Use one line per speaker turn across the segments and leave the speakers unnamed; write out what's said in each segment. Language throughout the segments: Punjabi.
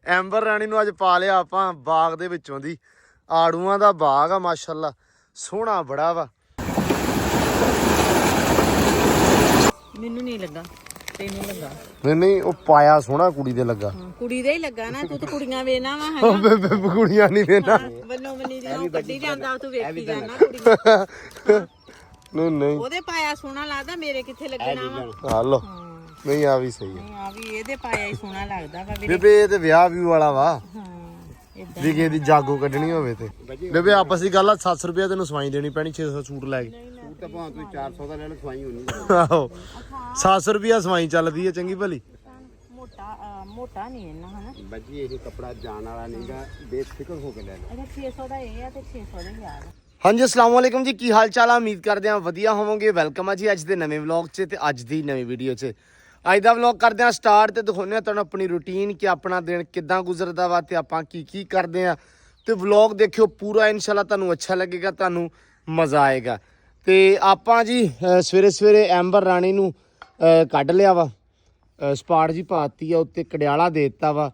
ਐਂਬਰ ਰਾਣੀ ਨੂੰ ਅੱਜ ਪਾ ਲਿਆ ਆਪਾਂ ਬਾਗ ਦੇ ਵਿੱਚੋਂ ਦੀ। ਆੜੂਆਂ ਦਾ ਬਾਗ ਆ ਮਾਸ਼ਾਅੱਲਾ, ਸੋਹਣਾ ਬੜਾ ਵਾ।
ਮੈਨੂੰ ਨਹੀਂ ਲੱਗਾ, ਤੈਨੂੰ ਲੱਗਾ।
ਨਹੀਂ ਉਹ ਪਾਇਆ ਸੋਹਣਾ ਕੁੜੀ ਦੇ ਲੱਗਾ।
ਕੁੜੀ ਦੇ ਹੀ ਲੱਗਾ ਨਾ, ਤੂੰ ਤਾਂ ਕੁੜੀਆਂ ਵੇਨਾ ਵਾ ਹੈ
ਬੇਬੇ ਕੁੜੀਆਂ ਨਹੀਂ ਵੇਨਾ।
ਵੱਲੋਂ ਬੰਨੀ ਦੀ ਕੱਢੀ ਜਾਂਦਾ, ਤੂੰ ਵੇਖੀ ਜਾਣਾ ਕੁੜੀਆਂ।
ਨਹੀਂ
ਉਹਦੇ ਪਾਇਆ ਸੋਹਣਾ ਲੱਗਦਾ, ਮੇਰੇ ਕਿੱਥੇ ਲੱਗਣਾ ਵਾ।
ਹਲੋ ਨਹੀਂ ਆ ਵੀ ਸਹੀ ਹੈ।
ਆ ਵੀ ਇਹਦੇ ਪਾਇਆ ਹੀ ਸੋਹਣਾ ਲੱਗਦਾ ਵਾ
ਬੇਬੇ ਇਹ ਤੇ ਵਿਆਹ ਵਿਊ ਵਾਲਾ ਵਾ।
ਹਾਂ ਇਦਾਂ
ਵੀ ਕਿਸੇ ਦੀ ਜਾਗੋ ਕੱਢਣੀ ਹੋਵੇ ਤੇ ਬੇਬੇ ਆਪਸ ਦੀ ਗੱਲ ਆ। 700 ਰੁਪਏ ਤੈਨੂੰ ਸਵਾਈ ਦੇਣੀ ਪੈਣੀ 600 ਸੂਟ ਲੈ ਕੇ।
ਸੂਟ ਤਾਂ ਭਾਵੇਂ ਤੁਸੀਂ 400 ਦਾ ਲੈ ਲਓ, ਸਵਾਈ ਹੋਣੀ।
ਆਹੋ 700 ਰੁਪਏ ਸਵਾਈ ਚੱਲਦੀ ਹੈ ਚੰਗੀ ਭਲੀ।
ਮੋਟਾ ਨਹੀਂ ਇਹਨਾਂ ਹਨਾ
ਬੱਜੀ ਇਹ ਕੱਪੜਾ ਜਾਣ ਵਾਲਾ ਨਹੀਂਗਾ, ਬੇਫਿਕਰ ਹੋ ਕੇ ਲੈ ਲਓ।
ਇਹਦਾ 600 ਦਾ ਇਹ ਆ ਤੇ 600 ਦਾ ਯਾਰ।
ਹਾਂਜੀ ਅਸਲਾਮ ਵਾਲੇਕਮ ਜੀ, ਕੀ ਹਾਲ ਚਾਲ ਆ? ਉਮੀਦ ਕਰਦੇ ਹਾਂ ਵਧੀਆ ਹੋਵੋਗੇ। ਵੈਲਕਮ ਆ ਜੀ ਅੱਜ ਦੇ ਨਵੇਂ ਵਲੌਗ 'ਚ ਤੇ ਅੱਜ ਦੀ ਨਵੀਂ ਵੀਡੀਓ 'ਚ। ਅੱਜ ਦਾ ਵਲੌਗ ਕਰਦੇ ਹਾਂ ਸਟਾਰਟ ਤੇ ਦਿਖਾਉਂਦੇ ਹਾਂ ਤੁਹਾਨੂੰ ਆਪਣੀ ਰੂਟੀਨ ਕਿ ਆਪਣਾ ਦਿਨ ਕਿੱਦਾਂ ਗੁਜ਼ਰਦਾ ਵਾ ਤੇ ਆਪਾਂ ਕੀ ਕਰਦੇ ਆ। ਤੇ ਵਲੌਗ ਦੇਖਿਓ ਪੂਰਾ, ਇਨਸ਼ਾਅੱਲਾ ਤੁਹਾਨੂੰ ਅੱਛਾ ਲੱਗੇਗਾ, ਤੁਹਾਨੂੰ ਮਜ਼ਾ ਆਏਗਾ। ਤੇ ਆਪਾਂ ਜੀ ਸਵੇਰੇ ਸਵੇਰੇ ਐਂਬਰ ਰਾਣੀ ਨੂੰ ਕੱਢ ਲਿਆ ਵਾ, ਸਪਾਟ ਜੀ ਪਾਤੀ ਆ ਉੱਤੇ, ਕੜਿਆਲਾ ਦੇ ਦਿੱਤਾ ਵਾ।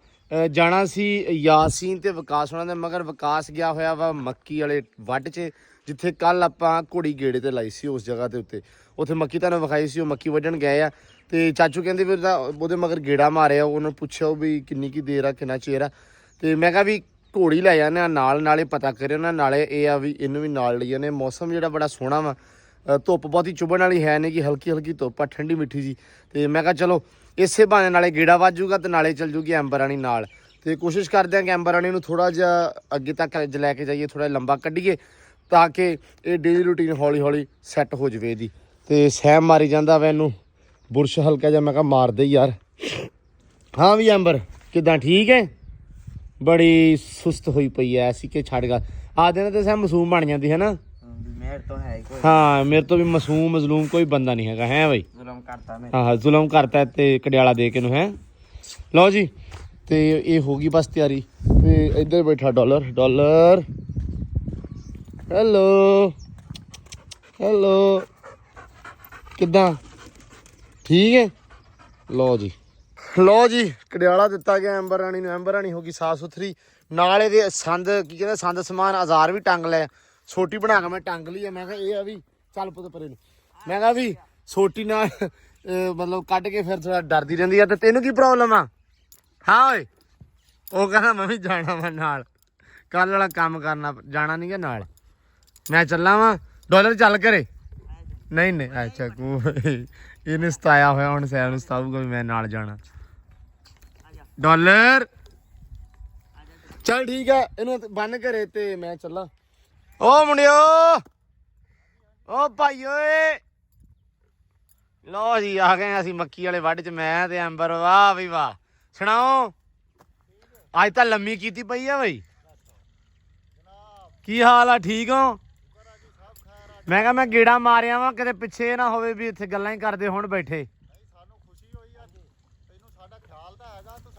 ਜਾਣਾ ਸੀ ਯਾਸੀਨ ਤੇ ਵਿਕਾਸ ਉਹਨਾਂ ਦੇ, ਮਗਰ ਵਿਕਾਸ ਗਿਆ ਹੋਇਆ ਵਾ ਮੱਕੀ ਵਾਲੇ ਵੱਢ 'ਚ, ਜਿੱਥੇ ਕੱਲ ਆਪਾਂ ਘੋੜੀ ਗੇੜੇ ਤੇ ਲਾਈ ਸੀ। ਉਸ ਜਗ੍ਹਾ ਦੇ ਉੱਤੇ ਉੱਥੇ ਮੱਕੀ ਤੁਹਾਨੂੰ ਵਿਖਾਈ ਸੀ, ਉਹ ਮੱਕੀ ਵੱਢਣ ਗਏ ਆ। ਤੇ ਚਾਚੂ ਕਹਿੰਦੇ ਵੀ ਉਹਦੇ ਮਗਰ ਗੇੜਾ ਮਾਰਿਆ। ਉਹਨਾਂ ਪੁੱਛਿਆ ਵੀ ਕਿੰਨੀ ਕੀ ਦੇਰ ਆ, ਕਿੰਨਾ ਚਿਰ ਆ। ਤੇ ਮੈਂ ਕਿਹਾ ਵੀ ਘੋੜੀ ਲੈ ਜਾਂਦੇ ਆ ਨਾਲ, ਨਾਲੇ ਪਤਾ ਕਰਿਓ ਨਾ, ਨਾਲੇ ਇਹ ਆ ਵੀ ਇਹਨੂੰ ਵੀ ਨਾਲ ਲਈ ਜਾਂਦੇ। ਮੌਸਮ ਜਿਹੜਾ ਬੜਾ ਸੋਹਣਾ ਵਾ, ਧੁੱਪ ਬਹੁਤੀ ਚੁਭਣ ਵਾਲੀ ਹੈ ਨਹੀਂ, ਕਿ ਹਲਕੀ ਹਲਕੀ ਧੁੱਪ ਆ, ਠੰਡੀ ਮਿੱਠੀ ਜੀ। ਤੇ ਮੈਂ ਕਿਹਾ ਚਲੋ ਇਸੇ ਬਹਾਨੇ ਨਾਲੇ ਗੇੜਾ ਵੱਜ ਜੂਗਾ ਤੇ ਨਾਲੇ ਚੱਲ ਜੂਗੀ ਐਂਬਰ ਰਾਣੀ ਨਾਲ। ਤੇ ਕੋਸ਼ਿਸ਼ ਕਰਦੇ ਹਾਂ ਕਿ ਐਂਬਰ ਰਾਣੀ ਨੂੰ ਥੋੜਾ ਜਿਹਾ ਅੱਗੇ ਤੱਕ ਲੈ ਕੇ ਜਾਈਏ, ਥੋੜਾ ਲੰਬਾ ਕੱਢੀਏ, ਤਾਂ ਕਿ ਇਹ ਡੇਲੀ ਰੂਟੀਨ ਹੌਲੀ ਹੌਲੀ ਸੈੱਟ ਹੋ ਜਾਵੇ ਇਹਦੀ। ਤੇ ਸਹਿਮ ਮਾਰੀ ਜਾਂਦਾ ਵਾ ਇਹਨੂੰ, ਬੁਰਸ਼ ਹਲਕਾ ਜਿਹਾ, ਮੈਂ ਕਿਹਾ ਮਾਰਦੇ ਯਾਰ। ਹਾਂ ਵੀ ਐਂਬਰ ਕਿੱਦਾਂ, ਠੀਕ ਹੈ? ਬੜੀ ਸੁਸਤ ਹੋਈ ਪਈ ਐ, ਐਸੀ ਕਿ ਛੱਡ ਗਾ ਆ ਦਿਨ ਤੇ ਸਹਿਮ ਮਾਸੂਮ ਬਣ ਜਾਂਦੀ ਹੈ ਨਾ।
ਮੇਰ ਤੋਂ ਹੈ ਕੋਈ,
ਹਾਂ ਮੇਰੇ ਤੋਂ ਵੀ ਮਾਸੂਮ ਮਜ਼ਲੂਮ ਕੋਈ ਬੰਦਾ ਨਹੀਂ ਹੈਗਾ, ਹੈ ਬਈ?
ਜ਼ੁਲਮ ਕਰਤਾ ਮੈਂ।
ਹਾਂ ਜ਼ੁਲਮ ਕਰਤਾ ਤੇ ਕੜਿਆਲਾ ਦੇ ਕੇ ਨੂੰ, ਹੈ। ਲਓ ਜੀ, ਤੇ ਇਹ ਹੋ ਗਈ ਬਸ ਤਿਆਰੀ। ਤੇ ਇੱਧਰ ਬੈਠਾ ਡਾਲਰ। ਹੈਲੋ ਕਿੱਦਾਂ, ਠੀਕ ਹੈ? ਲਓ ਜੀ ਕੜਿਆਲਾ ਦਿੱਤਾ ਗਿਆ ਐਂਬਰ ਰਾਣੀ ਨੂੰ। ਐਂਬਰ ਰਾਣੀ ਹੋ ਗਈ ਸਾਫ ਸੁਥਰੀ। ਨਾਲ ਇਹਦੇ ਸੰਦ, ਕੀ ਕਹਿੰਦੇ, ਸੰਦ ਸਮਾਨ ਆਜ਼ਾਰ ਵੀ ਟੰਗ ਲਿਆ। ਸੋਟੀ ਬਣਾ ਕੇ ਮੈਂ ਟੰਗ ਲਈ ਆ। ਮੈਂ ਕਿਹਾ ਇਹ ਆ ਵੀ ਚੱਲ ਪੁੱਤ ਪਰੇ ਨੂੰ, ਮੈਂ ਕਿਹਾ ਵੀ ਸੋਟੀ ਨਾਲ ਮਤਲਬ ਕੱਢ ਕੇ ਫਿਰ ਥੋੜਾ ਡਰਦੀ ਰਹਿੰਦੀ ਆ। ਤੇ ਤੈਨੂੰ ਕੀ ਪ੍ਰੋਬਲਮ ਆ? ਹਾਂ ਓਏ, ਉਹ ਕਹਿੰਦਾ ਮੈਂ ਵੀ ਜਾਣਾ ਵਾ ਨਾਲ, ਕੱਲ ਵਾਲਾ ਕੰਮ ਕਰਨਾ, ਜਾਣਾ ਨਹੀਂ ਗਾ ਨਾਲ। ਮੈਂ ਚੱਲਾਂ ਵਾ ਡਾਲਰ, ਚੱਲ ਕਰੇ। ਨਹੀਂ ਅੱਛਾ ਇਹਨੇ ਸਤਾਇਆ ਹੋਇਆ, ਹੁਣ ਸੈਬ ਨੂੰ ਸਤਾਊਗਾ ਵੀ ਮੈਂ ਨਾਲ ਜਾਣਾ। ਡਾਲਰ ਚੱਲ ਠੀਕ ਆ, ਇਹਨੂੰ ਬੰਨ ਕਰੇ ਤੇ ਮੈਂ ਚੱਲਾਂ। ਓ ਮੁੰਡਿਓ, ਓ ਭਾਈ ਓਏ, ਲਓ ਜੀ ਆ ਗਏ ਅਸੀਂ ਮੱਕੀ ਵਾਲੇ ਵੱਢ 'ਚ, ਮੈਂ ਤੇ ਐਂਬਰ। ਵਾਹ ਵੀ ਵਾਹ, ਸੁਣਾਓ। ਅੱਜ ਤਾਂ ਲੰਮੀ ਕੀਤੀ ਪਈ ਆ ਬਈ, ਕੀ ਹਾਲ ਆ, ਠੀਕ ਹੋ? ਮੈਂ ਕਿਹਾ ਮੈਂ ਗੇੜਾ ਮਾਰਿਆ ਵਾਂ, ਕਿਤੇ ਪਿੱਛੇ ਨਾ ਹੋਵੇ ਵੀ ਇੱਥੇ ਗੱਲਾਂ ਹੀ ਕਰਦੇ ਹੁਣ ਬੈਠੇ।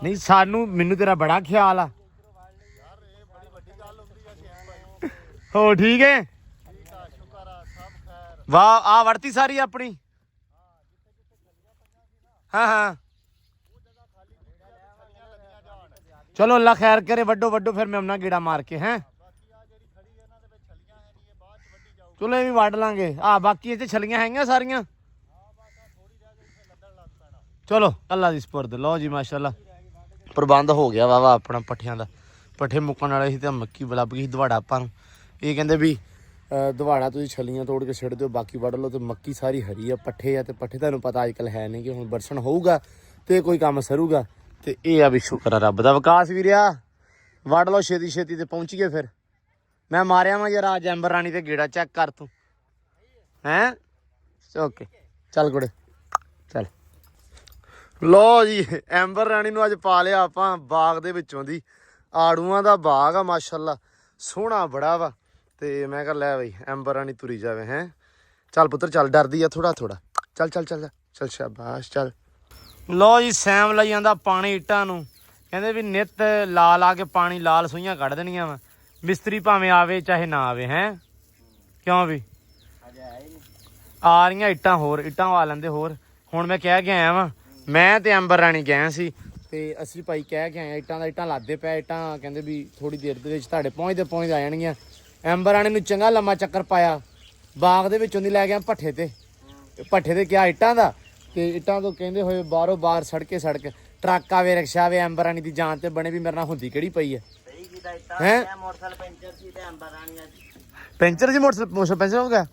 ਨਹੀਂ ਸਾਨੂੰ, ਮੈਨੂੰ ਤੇਰਾ ਬੜਾ ਖਿਆਲ ਆ। ਹੋ ਠੀਕ ਹੈ? ਵਾਹ, ਆ ਵੜਤੀ ਸਾਰੀ ਆਪਣੀ। ਹਾਂ ਚਲੋ ਅੱਲਾ ਖੈਰ ਕਰੇ, ਵੱਡੋ ਫਿਰ ਮੈਂ ਆਪਣਾ ਗੇੜਾ ਮਾਰ ਕੇ। ਹੈ ਚਲੋ ਇਹ ਵੀ ਵੱਢ ਲਾਂਗੇ। ਬਾਕੀ ਇੱਥੇ ਛਲੀਆਂ ਹੈਗੀਆਂ ਸਾਰੀਆਂ। ਚਲੋ ਅੱਲਾ ਦੀ ਸਪੁਰਦ। ਲਓ ਜੀ ਮਾਸ਼ਾਅੱਲਾ ਪ੍ਰਬੰਧ ਹੋ ਗਿਆ ਵਾ ਆਪਣਾ ਪੱਠਿਆਂ ਦਾ। ਪੱਠੇ ਮੁੱਕਣ ਵਾਲੇ ਸੀ ਤੇ ਮੱਕੀ ਲੱਭ ਗਈ ਦਵਾੜਾ ਆਪਾਂ ਨੂੰ। ਇਹ ਕਹਿੰਦੇ ਵੀ ਦਵਾੜਾ ਤੁਸੀਂ ਛਲੀਆਂ ਤੋੜ ਕੇ ਛੱਡ ਦਿਓ, ਬਾਕੀ ਵੱਢ ਲਓ। ਤੇ ਮੱਕੀ ਸਾਰੀ ਹਰੀ ਆ, ਪੱਠੇ ਆ, ਤੇ ਪੱਠੇ ਤੁਹਾਨੂੰ ਪਤਾ ਅੱਜ ਕੱਲ੍ਹ ਹੈ ਨਹੀਂ ਕਿ ਹੁਣ ਬਰਸਣ ਹੋਊਗਾ ਤੇ ਕੋਈ ਕੰਮ ਸਰੂਗਾ। ਤੇ ਇਹ ਆ ਵੀ ਸ਼ੁਕਰ ਆ ਰੱਬ ਦਾ। ਵਿਕਾਸ ਵੀਰਿਆ ਵੱਢ ਲਓ ਛੇਤੀ ਤੇ ਪਹੁੰਚੀਏ ਫਿਰ। ਮੈਂ ਮਾਰਿਆ ਵਾਂ ਯਾਰ ਅੱਜ ਐਂਬਰ ਰਾਣੀ ਤੇ ਗੇੜਾ, ਚੈੱਕ ਕਰ ਤੂੰ। ਹੈਂ ਓਕੇ ਚੱਲ ਕੁੜੇ ਚੱਲ। ਲਓ ਜੀ ਐਂਬਰ ਰਾਣੀ ਨੂੰ ਅੱਜ ਪਾ ਲਿਆ ਆਪਾਂ ਬਾਗ ਦੇ ਵਿੱਚੋਂ ਦੀ। ਆੜੂਆਂ ਦਾ ਬਾਗ ਆ ਮਾਸ਼ਾਅੱਲਾ, ਸੋਹਣਾ ਬੜਾ ਵਾ। ਤੇ ਮੈਂ ਕਿਹਾ ਲੈ ਬਈ ਐਂਬਰ ਰਾਣੀ ਤੁਰੀ ਜਾਵੇ। ਹੈ ਚੱਲ ਪੁੱਤਰ ਚੱਲ, ਡਰਦੀ ਆ ਥੋੜਾ ਚੱਲ ਸ਼ਾਬਾਸ਼ ਚੱਲ। ਲਓ ਜੀ ਸੈਮ ਲਈ ਜਾਂਦਾ ਪਾਣੀ ਇੱਟਾਂ ਨੂੰ, ਕਹਿੰਦੇ ਵੀ ਨਿੱਤ ਲਾ ਕੇ ਪਾਣੀ, ਲਾਲ ਸੂਈਆਂ ਕੱਢ ਦੇਣੀਆਂ ਵਾ, ਮਿਸਤਰੀ ਭਾਵੇਂ ਆਵੇ ਚਾਹੇ ਨਾ ਆਵੇ। ਹੈ ਕਿਉਂ ਵੀ ਆ ਰਹੀਆਂ ਇੱਟਾਂ, ਹੋਰ ਇੱਟਾਂ ਵਾ ਲੈਂਦੇ ਹੋਰ। ਹੁਣ ਮੈਂ ਕਹਿ ਕੇ ਆਇਆ ਵਾਂ, ਮੈਂ ਤੇ ਐਂਬਰ ਰਾਣੀ ਗਏ ਸੀ ਤੇ ਅਸੀਂ ਭਾਈ ਕਹਿ ਕੇ ਆਏ ਇੱਟਾਂ ਲਾਦੇ ਪਿਆ ਇੱਟਾਂ ਕਹਿੰਦੇ ਵੀ ਥੋੜੀ ਦੇਰ ਦੇ ਵਿੱਚ ਤੁਹਾਡੇ ਪਹੁੰਚਦੇ ਆ ਜਾਣਗੀਆਂ। ਐਂਬਰ ਰਾਣੀ ਨੂੰ ਚੰਗਾ ਲੰਮਾ ਚੱਕਰ ਪਾਇਆ, ਬਾਗ ਦੇ ਵਿੱਚੋਂ ਦੀ ਲੈ ਗਿਆ ਭੱਠੇ ਤੇ ਕਿਹਾ ਇੱਟਾਂ ਦਾ, ਤੇ ਇੱਟਾਂ ਤੋਂ ਕਹਿੰਦੇ ਹੋਏ ਬਾਹਰੋਂ ਬਾਹਰ ਸੜਕ ਟਰੱਕ ਆਵੇ ਰਿਕਸ਼ਾ ਆਵੇ ਐਂਬਰ ਰਾਣੀ ਦੀ ਜਾਨ ਤੇ ਬਣੇ ਵੀ ਮੇਰੇ ਨਾਲ ਹੁੰਦੀ ਕਿਹੜੀ ਪਈ ਹੈ।
ਮੋਟਰਸਾਈਕਲ ਪੈਂਚਰ ਸੀ ਤੇ ਐਂਬਰ ਰਾਣੀ
ਪੈਂਚਰ ਜੀ ਮੋਟਰਸਾਈਕਲ ਪੈਂਚਰ ਹੋ ਗਿਆ।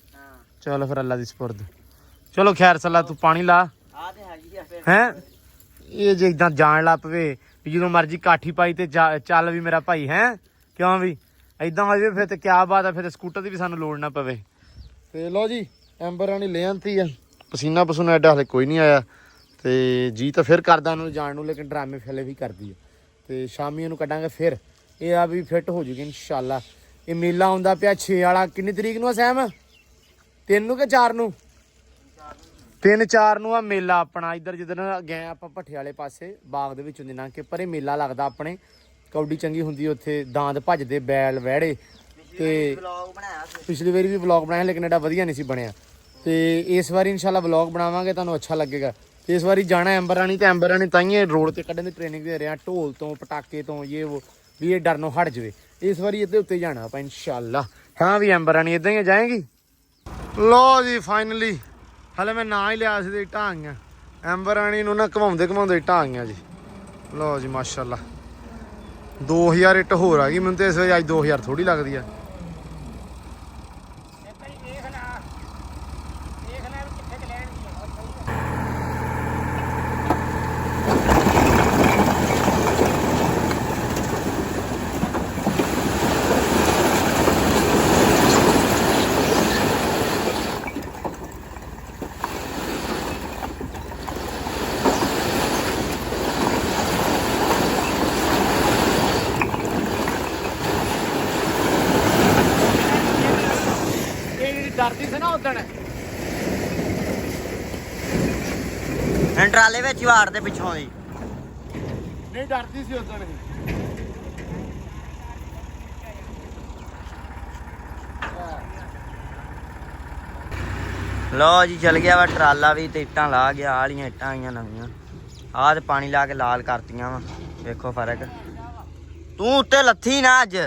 ਚਲੋ ਫਿਰ ਅੱਲਾ ਦੀ ਸਪੁਰਦ। ਚਲੋ ਖੈਰ ਸੱਲਾ ਤੂੰ ਪਾਣੀ ਲਾ
ਆ ਤੇ ਹੈਗੀ ਆ ਫਿਰ
ਹੈ। ਇਹ ਜੇ ਇਦਾਂ ਜਾਣ ਲੱਗ ਪਵੇ ਵੀ ਜਦੋਂ ਮਰਜੀ ਕਾਠੀ ਪਾਈ ਤੇ ਚੱਲ ਵੀ ਮੇਰਾ ਭਾਈ ਹੈ ਕਿਉਂ ਵੀ ਇਦਾਂ ਹੋ ਜਾਵੇ ਫਿਰ ਤੇ ਕਿਆ ਬਾਤ ਆ, ਫਿਰ ਤੇ ਸਕੂਟਰ ਦੀ ਵੀ ਸਾਨੂੰ ਲੋੜ ਨਾ ਪਵੇ। ਤੇ ਲੋ ਜੀ ਐਂਬਰ ਰਾਣੀ ਲੈ ਆਂਤੀ ਆ, ਪਸੀਨਾ ਪਸੂਨਾ ਐਡਾ ਹਲੇ ਕੋਈ ਨਹੀਂ ਆਇਆ ਤੇ ਜੀ ਤਾਂ ਫਿਰ ਕਰਦਾ ਉਹਨੂੰ ਜਾਣ ਨੂੰ, ਲੇਕਿਨ ਡਰਾਮੇ ਫੈਲੇ ਵੀ ਕਰਦੀ ਹੈ। ਤੇ ਸ਼ਾਮੀ ਉਹਨੂੰ ਕੱਢਾਂਗੇ ਫਿਰ, ਇਹ ਆ ਵੀ ਫਿੱਟ ਹੋ ਜੂਗੀ ਇਨਸ਼ਾਅੱਲਾ। ਇਹ ਮੇਲਾ ਆਉਂਦਾ ਪਿਆ 6 ਵਾਲਾ, ਕਿੰਨੀ ਤਰੀਕ ਨੂੰ ਆ ਸਹਿਮ? 3 ਨੂੰ ਕਿ 4 ਨੂੰ? 3-4 ਨੂੰ ਆ ਮੇਲਾ ਆਪਣਾ। ਇੱਧਰ ਜਿੱਧਰ ਗਏ ਆਪਾਂ ਭੱਠੇ ਵਾਲੇ ਪਾਸੇ ਬਾਗ ਦੇ ਵਿੱਚੋਂ ਦੀ ਲੰਘ ਕੇ ਪਰੇ ਮੇਲਾ ਲੱਗਦਾ ਆਪਣੇ, ਕੌਡੀ ਚੰਗੀ ਹੁੰਦੀ ਉੱਥੇ, ਦਾਂਦ ਭੱਜਦੇ, ਬੈਲ ਵਹਿੜੇ। ਤੇ ਪਿਛਲੀ ਵਾਰੀ ਵੀ ਵਲੌਗ ਬਣਾਇਆ ਲੇਕਿਨ ਐਡਾ ਵਧੀਆ ਨਹੀਂ ਸੀ ਬਣਿਆ। ਤੇ ਇਸ ਵਾਰੀ ਇਨਸ਼ਾਅੱਲਾ ਵਲੌਗ ਬਣਾਵਾਂਗੇ, ਤੁਹਾਨੂੰ ਅੱਛਾ ਲੱਗੇਗਾ। ਤੇ ਇਸ ਵਾਰੀ ਜਾਣਾ ਐਂਬਰ ਰਾਣੀ, ਤੇ ਐਂਬਰ ਰਾਣੀ ਤਾਈਏ ਰੋਡ ਤੇ ਕੱਢਣ ਦੀ ਟ੍ਰੇਨਿੰਗ ਦੇ ਰਿਹਾ, ਢੋਲ ਤੋਂ ਪਟਾਕੇ ਤੋਂ ਉਹ ਵੀ ਇਹ ਡਰ ਨੂੰ ਹਟ ਜਾਵੇ। ਇਸ ਵਾਰੀ ਇਹਦੇ ਉੱਤੇ ਜਾਣਾ ਆਪਾਂ ਇਨਸ਼ਾਅੱਲਾ। ਹਾਂ ਵੀ ਐਂਬਰ ਰਾਣੀ ਇਦਾਂ ਹੀ ਜਾਏਗੀ। ਲੋ ਜੀ ਫਾਈਨਲੀ ਹਲੇ ਮੈਂ ਨਾ ਹੀ ਲਿਆ ਸੀ ਤੇ ਇੱਟਾਂ ਆ ਗਈਆਂ। ਐਂਬਰ ਰਾਣੀ ਨੂੰ ਨਾ ਘਮਾਉਂਦੇ ਇੱਟਾਂ ਆ ਗਈਆਂ ਜੀ। ਲੋ ਜੀ ਮਾਸ਼ਾਅੱਲਾ 2000 ਇੱਟ ਹੋਰ ਆ ਗਈ। ਮੈਨੂੰ ਤੇ ਇਸ ਵੇਲੇ ਅੱਜ 2000 ਥੋੜੀ ਲੱਗਦੀ ਆ। ਡਰਦੀ ਸੀ ਨਾ ਉਦਣ
ਟਰਾਲੇ ਵਿੱਚ ਵਾੜ ਦੇ ਪਿੱਛੋਂ ਦੀ
ਨਹੀਂ ਡਰਦੀ ਸੀ ਉਦਣ ਹੀ।
ਲੋ ਜੀ ਚਲ ਗਿਆ ਵਾ ਟਰਾਲਾ ਵੀ ਤੇ ਇੱਟਾਂ ਲਾ ਗਿਆ। ਆਹ ਵਾਲੀਆਂ ਇੱਟਾਂ ਆਈਆਂ ਨਵੀਆਂ, ਆਹ ਤੇ ਪਾਣੀ ਲਾ ਕੇ ਲਾਲ ਕਰਤੀਆਂ ਵਾ, ਵੇਖੋ ਫਰਕ। ਤੂੰ ਉੱਤੇ ਲੱਥੀ ਨਾ ਅੱਜ,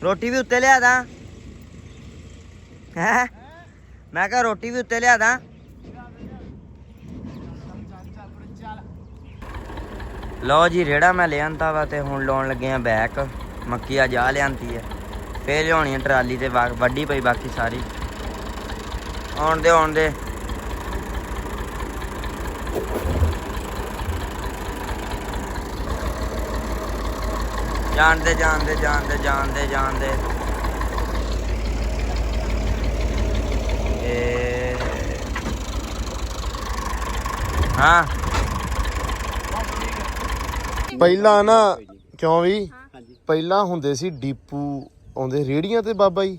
ਰੋਟੀ ਵੀ ਉੱਤੇ ਲਿਆ ਦਾਂ ਹੈ। ਮੈਂ ਕਿਹਾ ਰੋਟੀ ਵੀ ਉੱਤੇ ਲਿਆ ਦਾਂ। ਲਓ ਜੀ ਰੇੜਾ ਮੈਂ ਲਿਆਂਦਾ ਵਾ ਤੇ ਹੁਣ ਲਾਉਣ ਲੱਗੇ ਆ ਬੈਕ। ਮੱਕੀ ਅੱਜ ਆ ਲਿਆਂਦੀ ਹੈ, ਫੇਰ ਲਿਆਉਣੀ ਆ ਟਰਾਲੀ ਤੇ ਵੱਡੀ ਪਈ ਬਾਕੀ ਸਾਰੀ। ਆਉਣ ਦੇ ਜਾਣਦੇ ਹਾਂ।
ਪਹਿਲਾਂ ਨਾ ਕਿਉਂ ਵੀ ਪਹਿਲਾਂ ਹੁੰਦੇ ਸੀ ਡੀਪੂ ਆਉਂਦੇ ਰੇੜੀਆਂ ਤੇ ਬਾਬਾ ਜੀ,